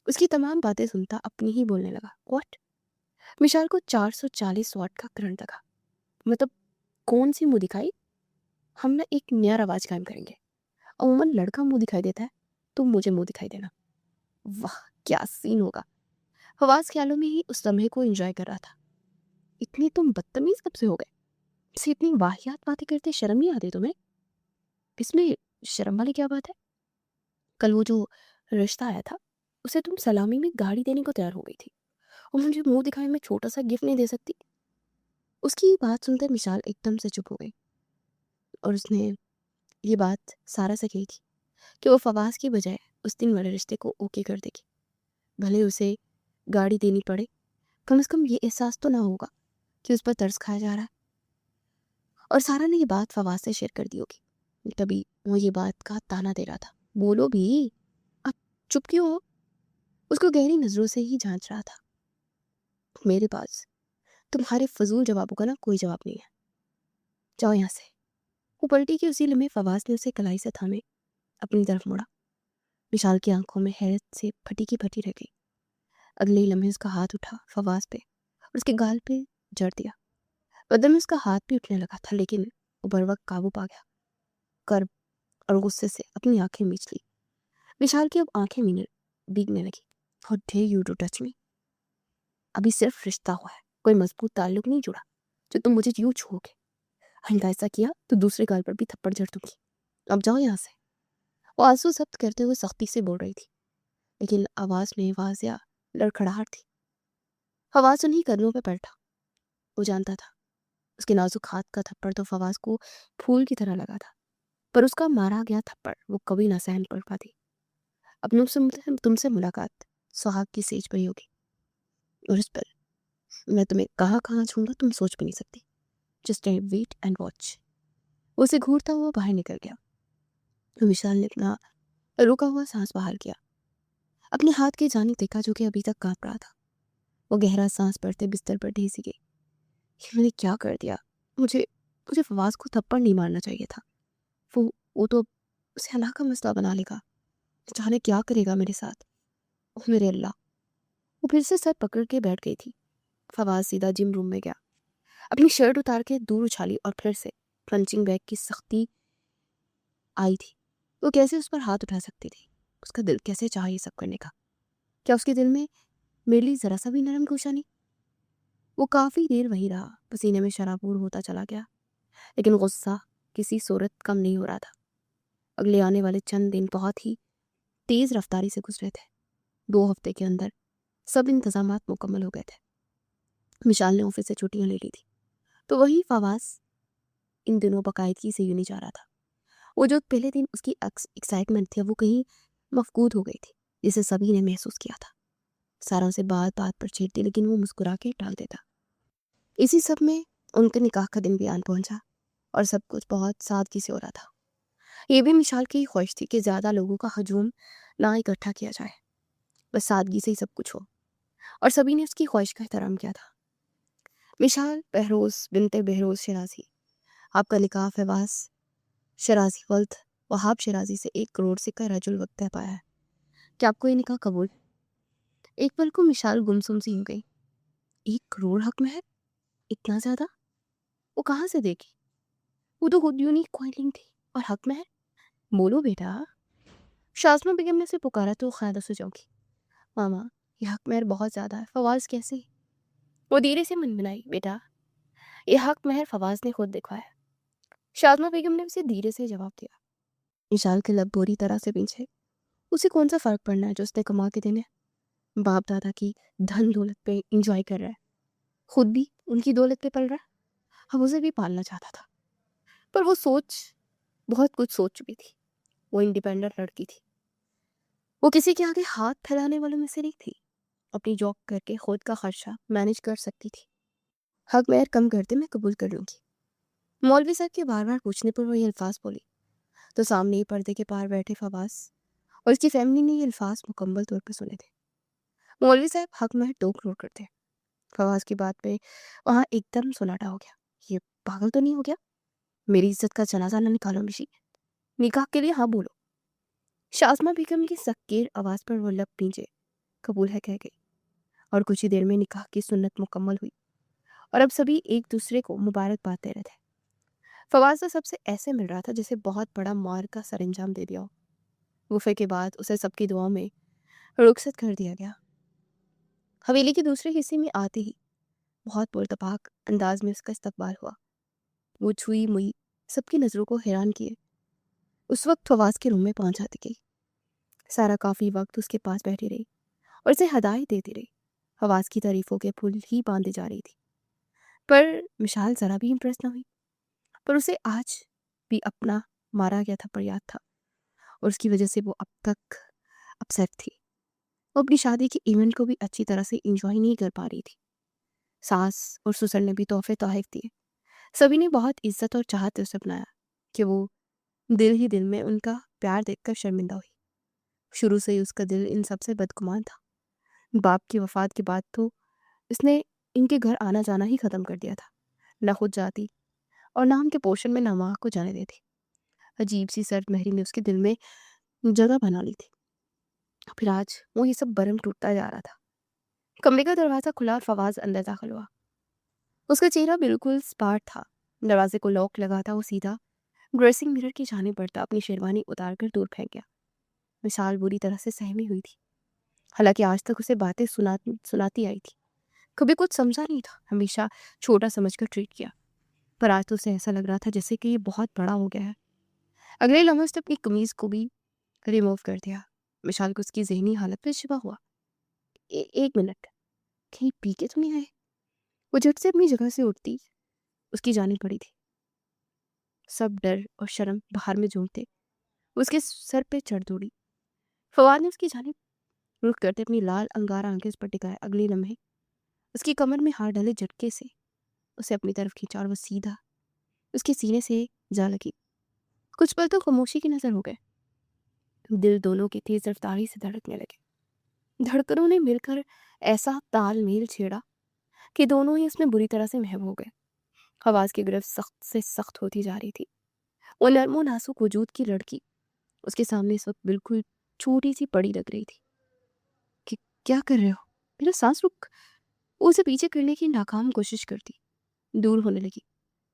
उसकी तमाम बातें सुनता अपनी ही बोलने लगा। व्हाट? विशाल को 440 वॉट का करंट लगा। मतलब कौन सी मुंह दिखाई? हम ना एक नया रवाज कायम करेंगे। अमूमन लड़का मुंह दिखाई देता है, तुम मुझे मुंह दिखाई देना। वाह, क्या सीन होगा। फवाज ख्यालों में ही उस लम्हे को एंजॉय कर रहा था। इतनी तुम बदतमीज कब से हो गए? से इतनी वाहियात बातें करते शर्म नहीं आती तुम्हें? इसमें शर्म वाली क्या बात है? कल वो जो रिश्ता आया था, उसे तुम सलामी में गाड़ी देने को तैयार हो गई थी और मुझे मुंह दिखाए में छोटा सा गिफ्ट नहीं दे सकती? उसकी ये बात सुनकर मिशाल एकदम से चुप हो गई और उसने ये बात सारा से कही थी कि वो फवाज की बजाय उस दिन वाले रिश्ते को ओके कर देगी, भले उसे गाड़ी देनी पड़े। कम से कम ये एहसास तो ना होगा कि उस पर तरस खाया जा रहा है। और सारा ने ये बात फवाज से शेयर कर दी होगी, तभी वो ये बात का ताना दे रहा था। बोलो भी, आप चुप क्यों हो? उसको गहरी नजरों से ही जांच रहा था। मेरे पास तुम्हारे फजूल जवाबों का ना कोई जवाब नहीं है, जाओ यहाँ से। वो पलटी की उसी लम्हे फवाज ने उसे कलाई से थामे अपनी तरफ मुड़ा। विशाल की आंखों में हैरत से फटी की फटी रह गई। अगले ही लम्हे उसका हाथ उठा फवाज पे और उसके गाल पे जड़ दिया। बदल में उसका हाथ भी उठने लगा था, लेकिन वो बर वक्त काबू पा गया। कर्ब और गुस्से से अपनी आंखें मीच ली। विशाल की अब आंखें भीगने लगी। How dare you to touch me? अभी सिर्फ रिश्ता हुआ है, कोई मजबूत ताल्लुक नहीं जुड़ा जो तुम मुझे यूं छूओगे। आइंदा ऐसा किया तो दूसरे गाल पर भी थप्पड़ जड़ दूंगी। अब जाओ यहाँ से। वो आंसू जब्त करते हुए सख्ती से बोल रही थी, लेकिन आवाज में वाजिया लड़खड़ाहट थी। फवाज उन्हीं कदमों पर बैठा। वो जानता था उसके नाजुक हाथ का थप्पड़ तो फवाज को फूल की तरह लगा था, पर उसका मारा गया थप्पड़ वो कभी ना सहन कर पाती। अब तुमसे मुलाकात सुहाग की सेज पर ही होगी और इस पर मैं तुम्हें कहाँ कहाँ छूंगा तुम सोच भी नहीं सकती। Just wait and watch. उसे घूरता हुआ बाहर निकल गया। विशाल ने अपना रुका हुआ सांस बाहर किया अपने हाथ की जानी देखा जो कि अभी तक कांप रहा था। वो गहरा सांस पड़ते बिस्तर पर ढेसी गई। ये मैंने क्या कर दिया? मुझे मुझे फवाज को थप्पड़ नहीं मारना चाहिए था। वो तो उसे अल्लाह का मसला बना लेगा। जाने क्या करेगा मेरे साथ। ओह मेरे अल्लाह। वो फिर से सर पकड़ के बैठ गई थी। फवाज सीधा जिम रूम में गया, अपनी शर्ट उतार के दूर उछाली और फिर से पंचिंग बैग की सख्ती आई थी। वो कैसे उस पर हाथ उठा सकती थी? उसका दिल कैसे चाहा ये सब करने का? क्या उसके दिल में मेरे लिए जरा सा भी नरम गोशा नहीं? वो काफी देर वही रहा, पसीने में शराबूर होता चला गया, लेकिन गुस्सा किसी सूरत कम नहीं हो रहा था। अगले आने वाले चंद दिन बहुत ही तेज रफ्तारी से गुजरे थे। 2 हफ्ते के अंदर सब इंतजामात मुकम्मल हो गए थे। विशाल ने ऑफिस से छुट्टियां ले ली थी, तो वही फवाज इन दिनों बाकायदगी से यूं नहीं जा रहा था। वो जो पहले दिन उसकी एक्साइटमेंट थी, वो कहीं मफकूद हो गई थी, जिसे सभी ने महसूस किया था। सारा उसे बात बात पर छेड़ती, लेकिन वो मुस्कुरा के टाल देता। इसी सब में उनके निकाह का दिन भी आन पहुंचा और सब कुछ बहुत सादगी से हो रहा था। ये भी मिशाल की ख्वाहिश थी कि ज्यादा लोगों का हजूम ना इकट्ठा किया जाए, बस सादगी से ही सब कुछ हो, और सभी ने उसकी ख्वाहिश का एहतराम किया था। मिशाल बहरोज बिनते बहरोज शराजी, आपका निकाह फवाज शराजी वल्द वहाब शराजी से 1 करोड़ सिक्का रजुल वक्त तय पाया है। क्या आपको ये निकाह कबूल? एक पल को मिशाल गुमसुम सी हो गई। 1 करोड़ हक महर? इतना ज्यादा? वो कहाँ से देगी? वो तो खुद यूनिक क्वाइलिंग थी, और हक महर? बोलो बेटा। शाज़मा बेगम ने उसे पुकारा तो ख्याल से चौंकी। मामा, ये हक महर बहुत ज्यादा है। फवाज कैसे? वो धीरे से मनमनाई। बेटा, ये हक महर फवाज ने खुद दिखवाया। शाज़मा बेगम ने उसे धीरे से जवाब दिया। विशाल के लब बुरी तरह से पीछे। उसे कौन सा फर्क पड़ना है जो उसने कमा के देने? बाप दादा की धन दौलत पे इंजॉय कर रहा है, खुद भी उनकी दौलत पे पल रहा है। अब उसे भी पालना चाहता था, पर वो सोच बहुत कुछ सोच चुकी थी। वो इंडिपेंडेंट लड़की थी, वो किसी के आगे हाथ फैलाने वालों में से नहीं थी। अपनी जॉब करके खुद का खर्चा मैनेज कर सकती थी। हक महर कम करते मैं कबूल कर लूंगी। मौलवी साहब के बार बार पूछने पर वो ये अल्फाज बोली, तो सामने ही पर्दे के पार बैठे फवाज और उसकी फैमिली ने ये अल्फाज मुकम्मल तौर पर सुने थे। मौलवी साहब हक महर 2 करोड़ करते। फवाज की बात पे वहां एकदम सन्नाटा हो गया। ये पागल तो नहीं हो गया? मेरी इज्जत का जनाजा ना निकालो मिशी। निकाह के लिए हाँ बोलो। शाज़मा बेगम की सक्कीर आवाज पर वो लब नीचे कबूल है कह गई, और कुछ ही देर में निकाह की सुन्नत मुकम्मल हुई और अब सभी एक दूसरे को मुबारकबाद दे रहे थे। फवाज तो सबसे ऐसे मिल रहा था जैसे बहुत बड़ा मार का सरंजाम दे दिया हो। वफे के बाद उसे सबकी दुआओं में रुखसत कर दिया गया। हवेली के दूसरे हिस्से में आते ही बहुत पुरतपाक अंदाज में उसका इस्तकबाल हुआ। वो छुई मुई सबकी नजरों को हैरान किए उस वक्त फवाज के रूम में पहुंच जाती गई। सारा काफी वक्त उसके पास बैठी रही और उसे हदायत देती रही। फवाज की तारीफों के फूल ही बांधे जा रही थी, पर मिशाल जरा भी इम्प्रेस ना हुई। पर उसे आज भी अपना मारा गया थप्पड़ याद था, और उसकी वजह से वो अब तक अपसेट थी। वो अपनी शादी के इवेंट को भी अच्छी तरह से इंजॉय नहीं कर पा रही थी। सास और ससुर ने भी तोहफे तोहफ दिए। सभी ने बहुत इज्जत और चाहत से उसे अपनाया कि वो दिल ही दिल में उनका प्यार देखकर शर्मिंदा हुई। शुरू से ही उसका दिल इन सबसे बदगुमान था। बाप की वफात के बाद तो इसने इनके घर आना जाना ही खत्म कर दिया था। न खुद जाती और ना उनके पोषण में नमाह को जाने देती। अजीब सी सर्द महरी ने उसके दिल में जगह बना ली थी। फिर आज वो ये सब बरम टूटता जा रहा था। कमरे का दरवाजा खुला और फवाज अंदर दाखिल हुआ। उसका चेहरा बिल्कुल स्पार्ट था। दरवाजे को लॉक लगा था। वो सीधा ड्रेसिंग मिरर की जाने पड़ता अपनी शेरवानी उतार कर दूर फेंक गया। विशाल बुरी तरह से सहमी हुई थी। हालांकि आज तक उसे बातें सुनाती आई थी, कभी कुछ समझा नहीं था, हमेशा छोटा समझकर ट्रीट किया। पर आज तो उसे ऐसा लग रहा था जैसे कि ये बहुत बड़ा हो गया है। अगले लम्हे उसने अपनी कमीज को भी रिमूव कर दिया। विशाल को उसकी जहनी हालत पर शिवा हुआ। एक मिनट, कहीं पी के तो नहीं आए? वो झट से अपनी जगह से उठती उसकी जानी पड़ी थी। सब डर और शर्म बाहर में झूमते उसके सर पे चढ़ दौड़ी। फवाद ने उसकी जानिब रुख करते अपनी लाल अंगारा आंखें उस पर टिकाया। अगले लम्हे उसकी कमर में हाथ डाले झटके से उसे अपनी तरफ खींचा और वो सीधा उसके सीने से जा लगी। कुछ पल तो खामोशी की नजर हो गए। दिल दोनों की तेज रफ्तारी से धड़कने लगे। धड़कनों ने मिलकर ऐसा तालमेल छेड़ा कि दोनों ही उसमें बुरी तरह से महव हो गए। आवाज की गिरफ्त सख्त से सख्त होती जा रही थी। वो नर्मो नाजुक वजूद की लड़की उसके सामने इस वक्त बिल्कुल छोटी सी पड़ी लग रही थी। कि क्या कर रहे हो? मेरा सांस रुक। वो उसे पीछे करने की नाकाम कोशिश करती, दूर होने लगी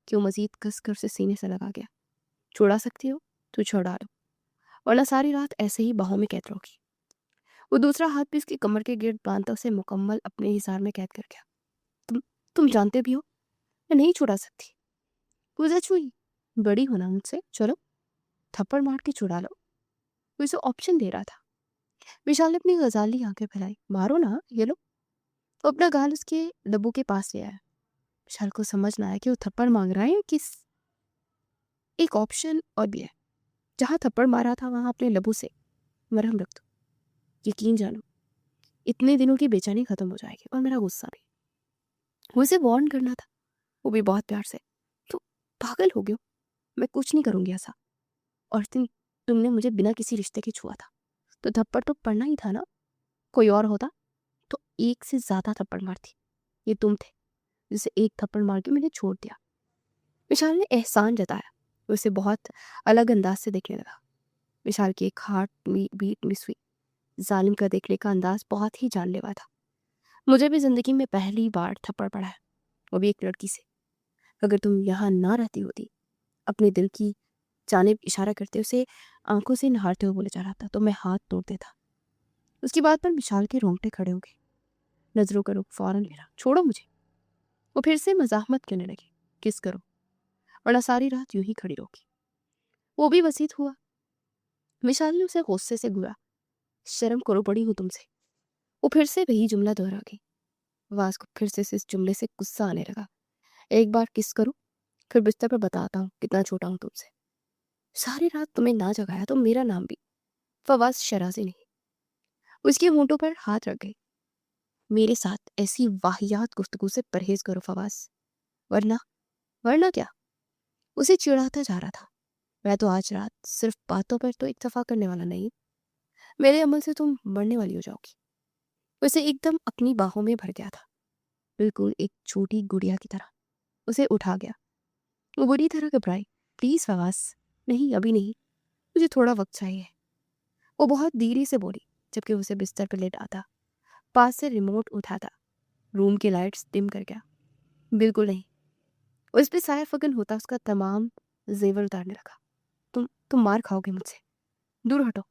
कि वो मजीद कस कर उसे सीने से लगा गया। छुड़ा सकती हो तो छुड़ा लो, वरना सारी रात ऐसे ही बाहों में कैद रहोगी। वो दूसरा हाथ भी उसकी कमर के गिर्द बांधता उसे मुकम्मल अपने हिसार में कैद कर गया। तुम तुम जानते भी हो मैं नहीं छुड़ा सकती। पूजा छुई, बड़ी होना मुझसे, चलो थप्पड़ मार के छुड़ा लो। वो इसे ऑप्शन दे रहा था। विशाल ने अपनी गजाली आंखें फैलाई। मारो ना, ये लो। वो अपना गाल उसके लबों के पास ले आया। विशाल को समझ ना आया कि वो थप्पड़ मांग रहा है या किस। एक ऑप्शन और भी है। जहां थप्पड़ मारा था वहां अपने लबों से मरहम रख दो। यकीन जानो, इतने दिनों की बेचैनी खत्म हो जाएगी और मेरा गुस्सा भी। वो इसे वार्न करना था, वो भी बहुत प्यार से। तो पागल हो गयो, मैं कुछ नहीं करूंगी ऐसा। और तुमने मुझे बिना किसी रिश्ते के छुआ था, तो थप्पड़ तो पड़ना ही था ना। कोई और होता तो एक से ज्यादा थप्पड़ मारती। ये तुम थे जिसे एक थप्पड़ मार के मैंने छोड़ दिया। विशाल ने एहसान जताया। वो उसे बहुत अलग अंदाज से देखने लगा। विशाल की एक हार्ट बीट मिस हुई। जालिम का देखने का अंदाज बहुत ही जानलेवा था। मुझे भी जिंदगी में पहली बार थप्पड़ पड़ा है, वो भी एक लड़की से। अगर तुम यहाँ ना रहती होती, अपने दिल की जानिब इशारा करते उसे आंखों से नहारते हुए बोले जा रहा था, तो मैं हाथ तोड़ देता। उसकी बात पर विशाल के रोंगटे खड़े हो गए। नजरों का रुख फौरन मेरा। छोड़ो मुझे। वो फिर से मजाहमत करने लगी। किस करो, वरना सारी रात यूं ही खड़ी रहोगी। वो भी वसीत हुआ। विशाल ने उसे गुस्से से घूरा। शर्म करो, बड़ी हूं तुमसे। वो फिर से वही जुमला दोहरा गई। आवाज को फिर से इस जुमले से गुस्सा आने लगा। एक बार किस करो, फिर बिस्तर पर बताता हूँ कितना छोटा हूं तुमसे। सारी रात तुम्हें ना जगाया तो मेरा नाम भी फवाज शराजी नहीं। उसके होंठों पर हाथ रख गई। मेरे साथ ऐसी वाहियात गुफ्तगू से परहेज करो फवाज, वरना वरना क्या। उसे चिढ़ाता जा रहा था। मैं तो आज रात सिर्फ बातों पर तो इत्तेफाक करने वाला नहीं, मेरे अमल से तुम मरने वाली हो जाओगी। उसे एकदम अपनी बाहों में भर गया था, बिल्कुल एक छोटी गुड़िया की तरह। उसे उठा गया। वो बुरी तरह घबराई। प्लीज फवाज, नहीं अभी नहीं, मुझे थोड़ा वक्त चाहिए। वो बहुत धीरे से बोली, जबकि उसे बिस्तर पर लेटा था। पास से रिमोट उठा था। रूम की लाइट्स डिम कर गया। बिल्कुल नहीं। उस पर साया फगन होता उसका तमाम जेवर उतारने लगा। तुम मार खाओगे मुझसे, दूर हटो।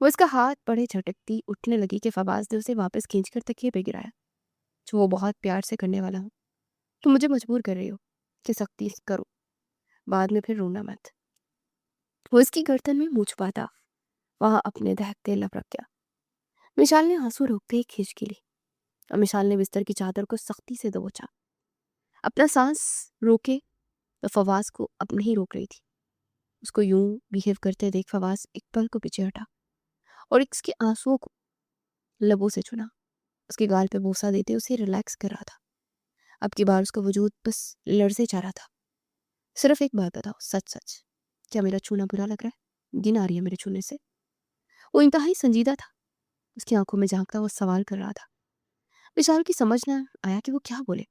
वो इसका हाथ बड़े झटकती उठने लगी कि फवाज ने उसे वापस खींचकर तकिए पे गिराया, जो वो बहुत प्यार से करने वाला हूँ। तुम मुझे मजबूर कर रही हो कि सख्ती करो, बाद में फिर रोना मत। वो इसकी गर्दन में मुंह छुपाता वहां अपने दहकते लब रख गया। मिशाल ने आंसू रोकते ही खिंचकी ली और मिशाल ने बिस्तर की चादर को सख्ती से दबोचा। अपना सांस रोके तो फवाज को अब नहीं रोक रही थी। उसको यूं बिहेव करते देख फवाज एक पल को पीछे हटा और इसके आंसुओं को लबों से चुना। उसके गाल पे बोसा देते उसे रिलैक्स कर रहा था। अब की बार उसका वजूद बस लर्जे जा रहा था। सिर्फ एक बात बताओ, सच सच, क्या मेरा छूना बुरा लग रहा है? गिन आ रही है मेरे छूने से? वो इंतहाई संजीदा था। उसकी आंखों में झांकता वो सवाल कर रहा था। विशाल की समझ न आया कि वो क्या बोले।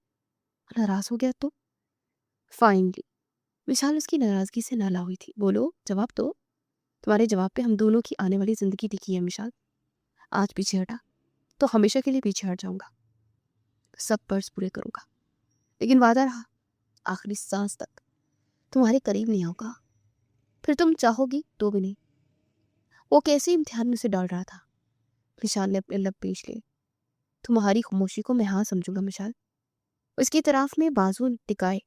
नाराज हो गया तो? फाइनली विशाल उसकी नाराजगी से नाला हुई थी। बोलो, जवाब दो। तुम्हारे जवाब पे हम दोनों की आने वाली जिंदगी टिकी है विशाल। आज पीछे हटा तो हमेशा के लिए पीछे हट जाऊंगा। सब पर्स पूरे करूंगा, लेकिन वादा रहा, आखिरी सांस तक तुम्हारे करीब नहीं आऊंगा। फिर तुम चाहोगी तो भी नहीं। वो कैसे इम्तिहान में उसे डाल रहा था। विशाल ने अपने लब पेश लिए। तुम्हारी खामोशी को मैं हाँ समझूंगा विशाल। उसकी तरफ में बाजू टिकाए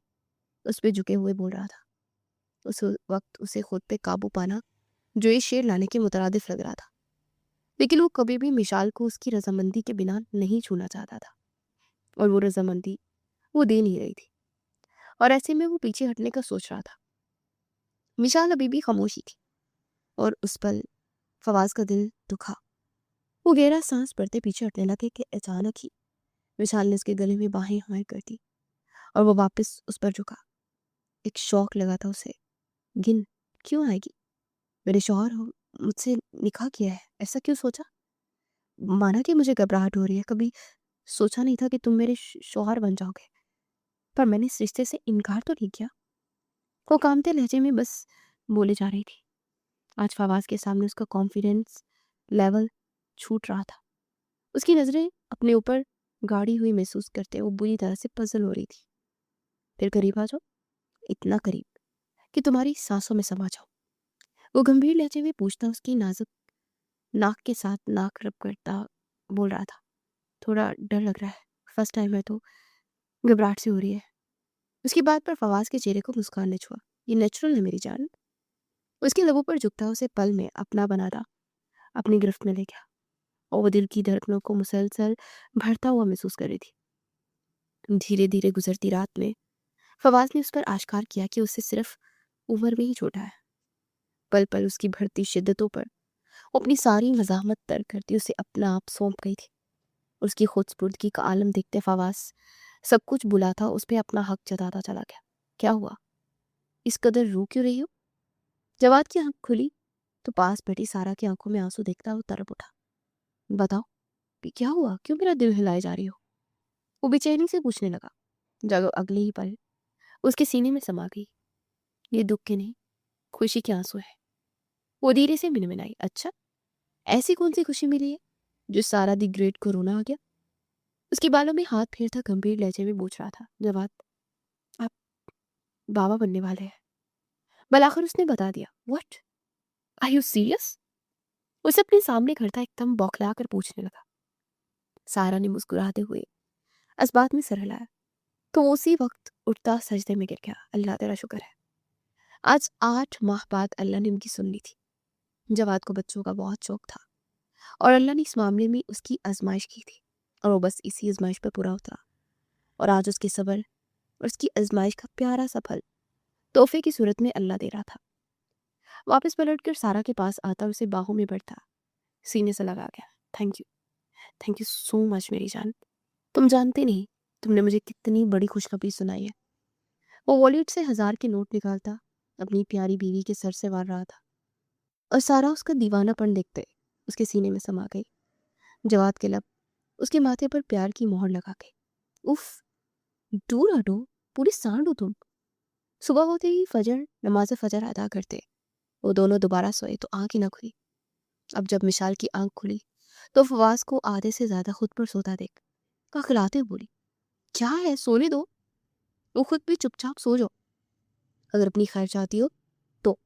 उस पे झुके हुए बोल रहा था। उस वक्त उसे खुद पे काबू पाना जो ये शेर लाने के मुतरादिफ लग रहा था, लेकिन वो कभी भी मिशाल को उसकी रजामंदी के बिना नहीं छूना चाहता था, और वो रजामंदी वो दे नहीं रही थी। और ऐसे में वो पीछे हटने का सोच रहा था। मिशाल अभी भी खामोशी थी और उस पल फवाज का दिल दुखा। वो गहरा सांस भरते पीछे हटने लगे कि अचानक ही विशाल ने उसके गले में बाहें हाय कर दी और वो वापस उस पर झुका। एक शौक लगा था उसे। गिन, क्यों आएगी? मेरे शौहर हो, मुझसे निकाह किया है, ऐसा क्यों सोचा? माना कि मुझे घबराहट हो रही है, कभी सोचा नहीं था कि तुम मेरे शौहर बन जाओगे, पर मैंने इस रिश्ते से इनकार तो नहीं किया। वो कामते लहजे में बस बोले जा रही थी। आज फवाज के सामने उसका कॉन्फिडेंस लेवल छूट रहा था। उसकी नज़रें अपने ऊपर गाड़ी हुई महसूस करते वो बुरी तरह से पजल हो रही थी। फिर करीब आ जाओ, इतना करीब कि तुम्हारी सांसों में समा जाओ, वो गंभीर लहजे में पूछता उसकी नाजुक नाक के साथ नाक रब करता बोल रहा था। थोड़ा डर लग रहा है, फर्स्ट टाइम है तो घबराहट सी हो रही है। उसकी बात पर फवाज के चेहरे को मुस्कान ने छुआ। ये नेचुरल है मेरी जान। उसके लबों पर झुकता उसे पल में अपना बनाता अपनी गिरफ्त में ले गया और वो दिल की धड़कनों को मुसलसल भरता हुआ महसूस कर रही थी। धीरे धीरे गुजरती रात में फवाज ने उस पर आश्कार किया कि उससे सिर्फ उम्र में ही छोटा है। पल पल उसकी बढ़ती शिद्दतों पर वो अपनी सारी मज़ाहमत तर्क करती उसे अपना आप सौंप गई थी। उसकी खुदस्पुर्दगी का आलम देखते फवाज सब कुछ बुला था उस पर अपना हक जताता चला गया। क्या हुआ, इस कदर रो क्यों रही हो? जवाद की आंख खुली तो पास बैठी सारा की आंखों में आंसू देखता वो तड़प उठा। बताओ कि क्या हुआ, क्यों मेरा दिल हिलाए जा रही हो? वो बेचैनी से पूछने लगा। जगह अगले ही पल उसके सीने में समा गई। ये दुख के नहीं, खुशी के आंसू है। वो धीरे से मिनमिनाई। अच्छा, ऐसी कौन सी खुशी मिली है जो सारा दी ग्रेट को रोना आ गया? उसके बालों में हाथ फेरता गंभीर लहजे में पूछ रहा था। जवाब, आप बाबा बनने वाले हैं। बल आखिर उसने बता दिया। What, are you serious? उसे अपने सामने खड़ा एकदम बौखला कर पूछने लगा। सारा ने मुस्कुराते हुए इस बात में सर हिलाया तो वो उसी वक्त उठता सजदे में गिर गया। अल्लाह तेरा शुक्र है, आज 8 माह बाद अल्लाह ने उनकी सुन ली थी। जवाद को बच्चों का बहुत शौक था और अल्लाह ने इस मामले में उसकी आजमाइश की थी और वो बस इसी आजमाइश पर पूरा उतरा। और आज उसके सब्र और उसकी आजमाइश का प्यारा सा फल तोहफे की सूरत में अल्लाह दे रहा था। वापस पलटकर सारा के पास आता उसे बाहों में बढ़ता सीने से लगा गया। थैंक यू सो मच मेरी जान। तुम जानते नहीं तुमने मुझे कितनी बड़ी खुशखबरी सुनाई है। वो वॉलेट से 1000 के नोट निकालता अपनी प्यारी बीवी के सर से वार रहा था और सारा उसका दीवानापन देखते उसके सीने में समा गई। जवाद के लब उसके माथे पर प्यार की मोहर लगा गई। उफ, दूर हटो, पूरी सांड हो तुम। सुबह होते ही नमाज फजर अदा करते वो दोनों दोबारा सोए तो आंख ही ना खुली। अब जब मिशाल की आंख खुली तो फवाज को आधे से ज्यादा खुद पर सोता देख खिलाते बोली, क्या है, सोने दो। वो खुद भी चुपचाप सो जाओ, अगर अपनी खैर चाहती हो तो।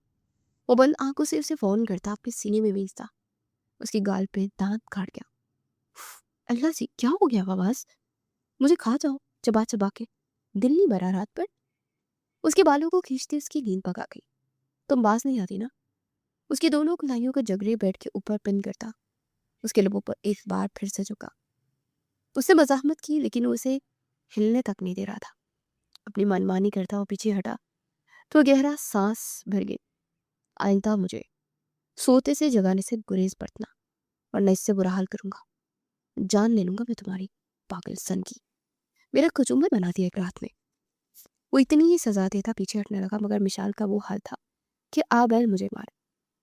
वो बंद आंखों से उसे फोन करता अपने सीने में भेजता उसकी गाल पे दांत काट गया। उफ, अल्लाह से क्या हो गया फवाज, मुझे खा जाओ चबा चबा के, दिल नहीं भरा रात पर। उसके बालों को खींचती उसकी नींद पका गई। तुम बाज नहीं आती ना? उसकी दोनों कलाइयों को जगरे बेड के ऊपर पिन करता उसके लबों पर एक बार फिर से झुका। उसने मजाहमत की लेकिन उसे हिलने तक नहीं दे रहा था। अपनी मनमानी करता वो पीछे हटा तो गहरा सांस भर गई। आइंदा मुझे सोते से जगाने से गुरेज बरतना, वरना इससे बुरा हाल करूंगा। जान ले लूंगा मैं तुम्हारी, पागल सन की। मेरा कचूमर बना दिया एक रात में। वो इतनी ही सजा देता पीछे हटने लगा मगर मिशाल का वो हाल था कि आ बैल मुझे मार।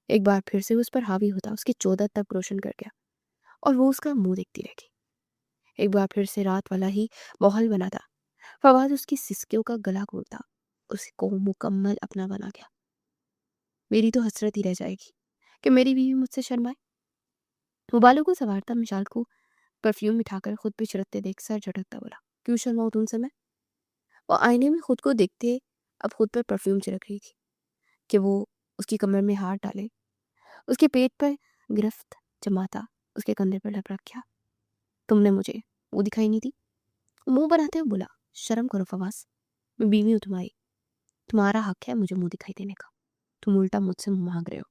एक बार फिर से उस पर हावी होता उसकी 14 तक रोशन कर गया और वो उसका मुंह देखती रह गई। एक बार फिर से रात वाला ही माहौल बना था। फवाद उसकी सिसकियों का गला घोटता उसको मुकम्मल अपना बना गया। मेरी तो हसरत ही रह जाएगी कि मेरी बीवी मुझसे शर्माए। वो बालों को संवारता मिशाल को परफ्यूम मिठाकर खुद पे छिड़कते देख सर झटकता बोला, क्यों शर्माऊं तुमसे मैं? वो आईने में खुद को देखते अब खुद पर परफ्यूम छिड़क रही थी कि वो उसकी कमर में हाथ डाले उसके पेट पर गिरफ्त जमाता उसके कंधे पर लप रखा। तुमने मुझे वो दिखाई नहीं दी? मुंह बनाते हुए बोला, शर्म करो फवास, मैं बीवी हूँ तुम्हारी, तुम्हारा हक है मुझे मुंह दिखाई देने का। तुम उल्टा मुझसे मुंह मांग रहे हो।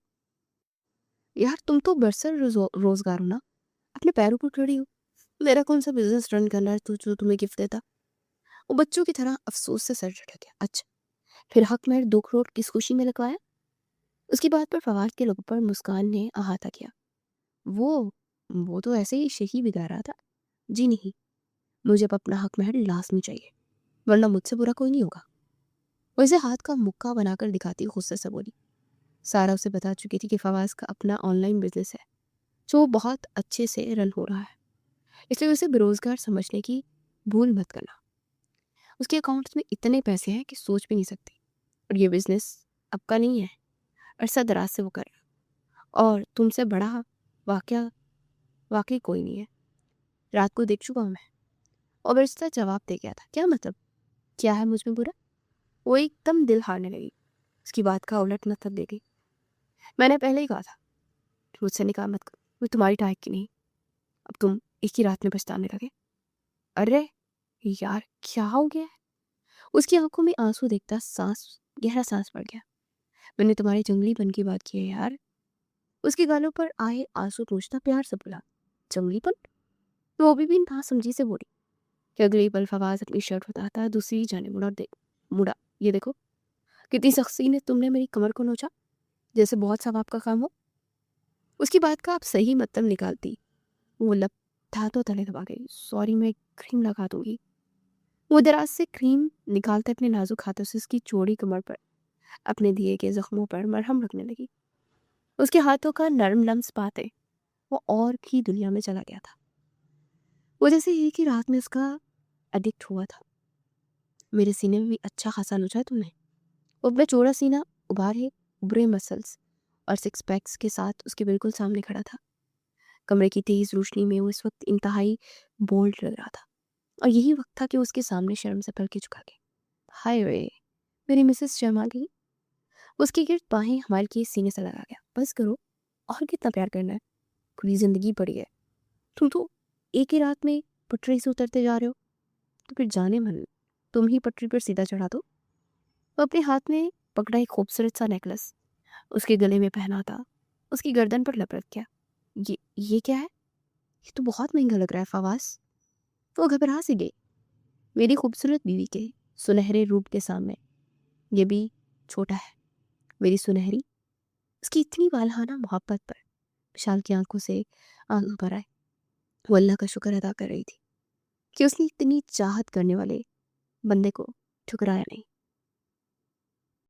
यार तुम तो बरसर रोजगार हो ना, अपने पैरों पर खड़ी हो। मेरा कौन सा बिजनेस रन करना है तो जो तुम्हें गिफ्ट देता? वो बच्चों की तरह अफसोस से सर झटक गया। अच्छा, फिर हक में 2 करोड़ किस खुशी में लगवाया? उसकी बात पर फवाद के लोगों पर मुस्कान ने अहाता किया। वो वो तो ऐसे ही शेखी बिगा रहा था। जी नहीं, मुझे अब अपना हक महल लाजमी चाहिए, वरना मुझसे बुरा कोई नहीं होगा। वैसे हाथ का मुक्का बनाकर दिखाती गुस्से से बोली। सारा उसे बता चुकी थी कि फवाज का अपना ऑनलाइन बिजनेस है जो बहुत अच्छे से रन हो रहा है, इसलिए उसे बेरोज़गार समझने की भूल मत करना। उसके अकाउंट्स में इतने पैसे हैं कि सोच भी नहीं सकती, और ये बिज़नेस आपका नहीं है, अरसा दराज से वो कर रहा है, और तुमसे बड़ा वाक़या वाक़ई कोई नहीं है। रात को देख चुका हूँ मैं। और बेचारा जवाब दे गया था, क्या मतलब? क्या है मुझ में बुरा? वो एकदम दिल हारने लगी, उसकी बात का उलट मतलब दे गई। मैंने पहले ही कहा था, मुझसे निकाह मत करो, मैं तुम्हारी टाइप की नहीं। अब तुम एक ही रात में पछताने लगे। अरे यार, क्या हो गया है? उसकी आंखों में आंसू देखता गहरा सांस पड़ गया। मैंने तुम्हारे जंगलीपन की बात की है यार। उसके गालों पर आए आंसू पोंछता प्यार से बोला, जंगलीपन? तो वो भी ना समझी से बोली कि अगले पल फवाज अपनी शर्ट उतारता दूसरी जाने मुड़ा, और मुड़ा, ये देखो कितनी सख्ती ने तुमने मेरी कमर को नोचा, जैसे बहुत सवाब का काम हो। उसकी बात का आप सही मतलब निकालती। वो लब था तो तले दबा गई। सॉरी, मैं क्रीम लगा दूंगी। वो दराज से क्रीम निकालते अपने नाजुक हाथों से उसकी चौड़ी कमर पर, अपने दिए के जख्मों पर मरहम रखने लगी। उसके हाथों का नरम लम्स पाते वो और की दुनिया में चला गया था। वो जैसे एक ही रात में उसका एडिक्ट हुआ था। मेरे सीने में भी अच्छा खासा नोचा है तुमने। वो अपना चौड़ा सीना उभारे, उभरे मसल्स और सिक्स पैक्स के साथ उसके बिल्कुल सामने खड़ा था। कमरे की तेज रोशनी में वो इस वक्त इंतहाई बोल्ड लग रहा था, और यही वक्त था कि उसके सामने शर्म से पलके झुका के, हाय रे, मेरी मिसेस शर्मा गई। उसकी गिर्द बाहें हमारे के सीने से लगा गया। बस करो, और कितना प्यार करना है? पूरी जिंदगी पड़ी है। तुम तो एक ही रात में पटरी से उतरते जा रहे हो, तो फिर जाने मन तुम ही पटरी पर सीधा चढ़ा दो। वो अपने हाथ में पकड़ा एक खूबसूरत सा नेकलेस उसके गले में पहना था, उसकी गर्दन पर लपेट गया। ये क्या है? ये तो बहुत महंगा लग रहा है फवास। वो घबरा सी गई। मेरी खूबसूरत बीवी के सुनहरे रूप के सामने ये भी छोटा है। मेरी सुनहरी, उसकी इतनी वालहाना मोहब्बत पर विशाल की आंखों से आंसू भर आए। वो अल्लाह का शुक्र अदा कर रही थी कि उसने इतनी चाहत करने वाले बंदे को ठुकराया नहीं।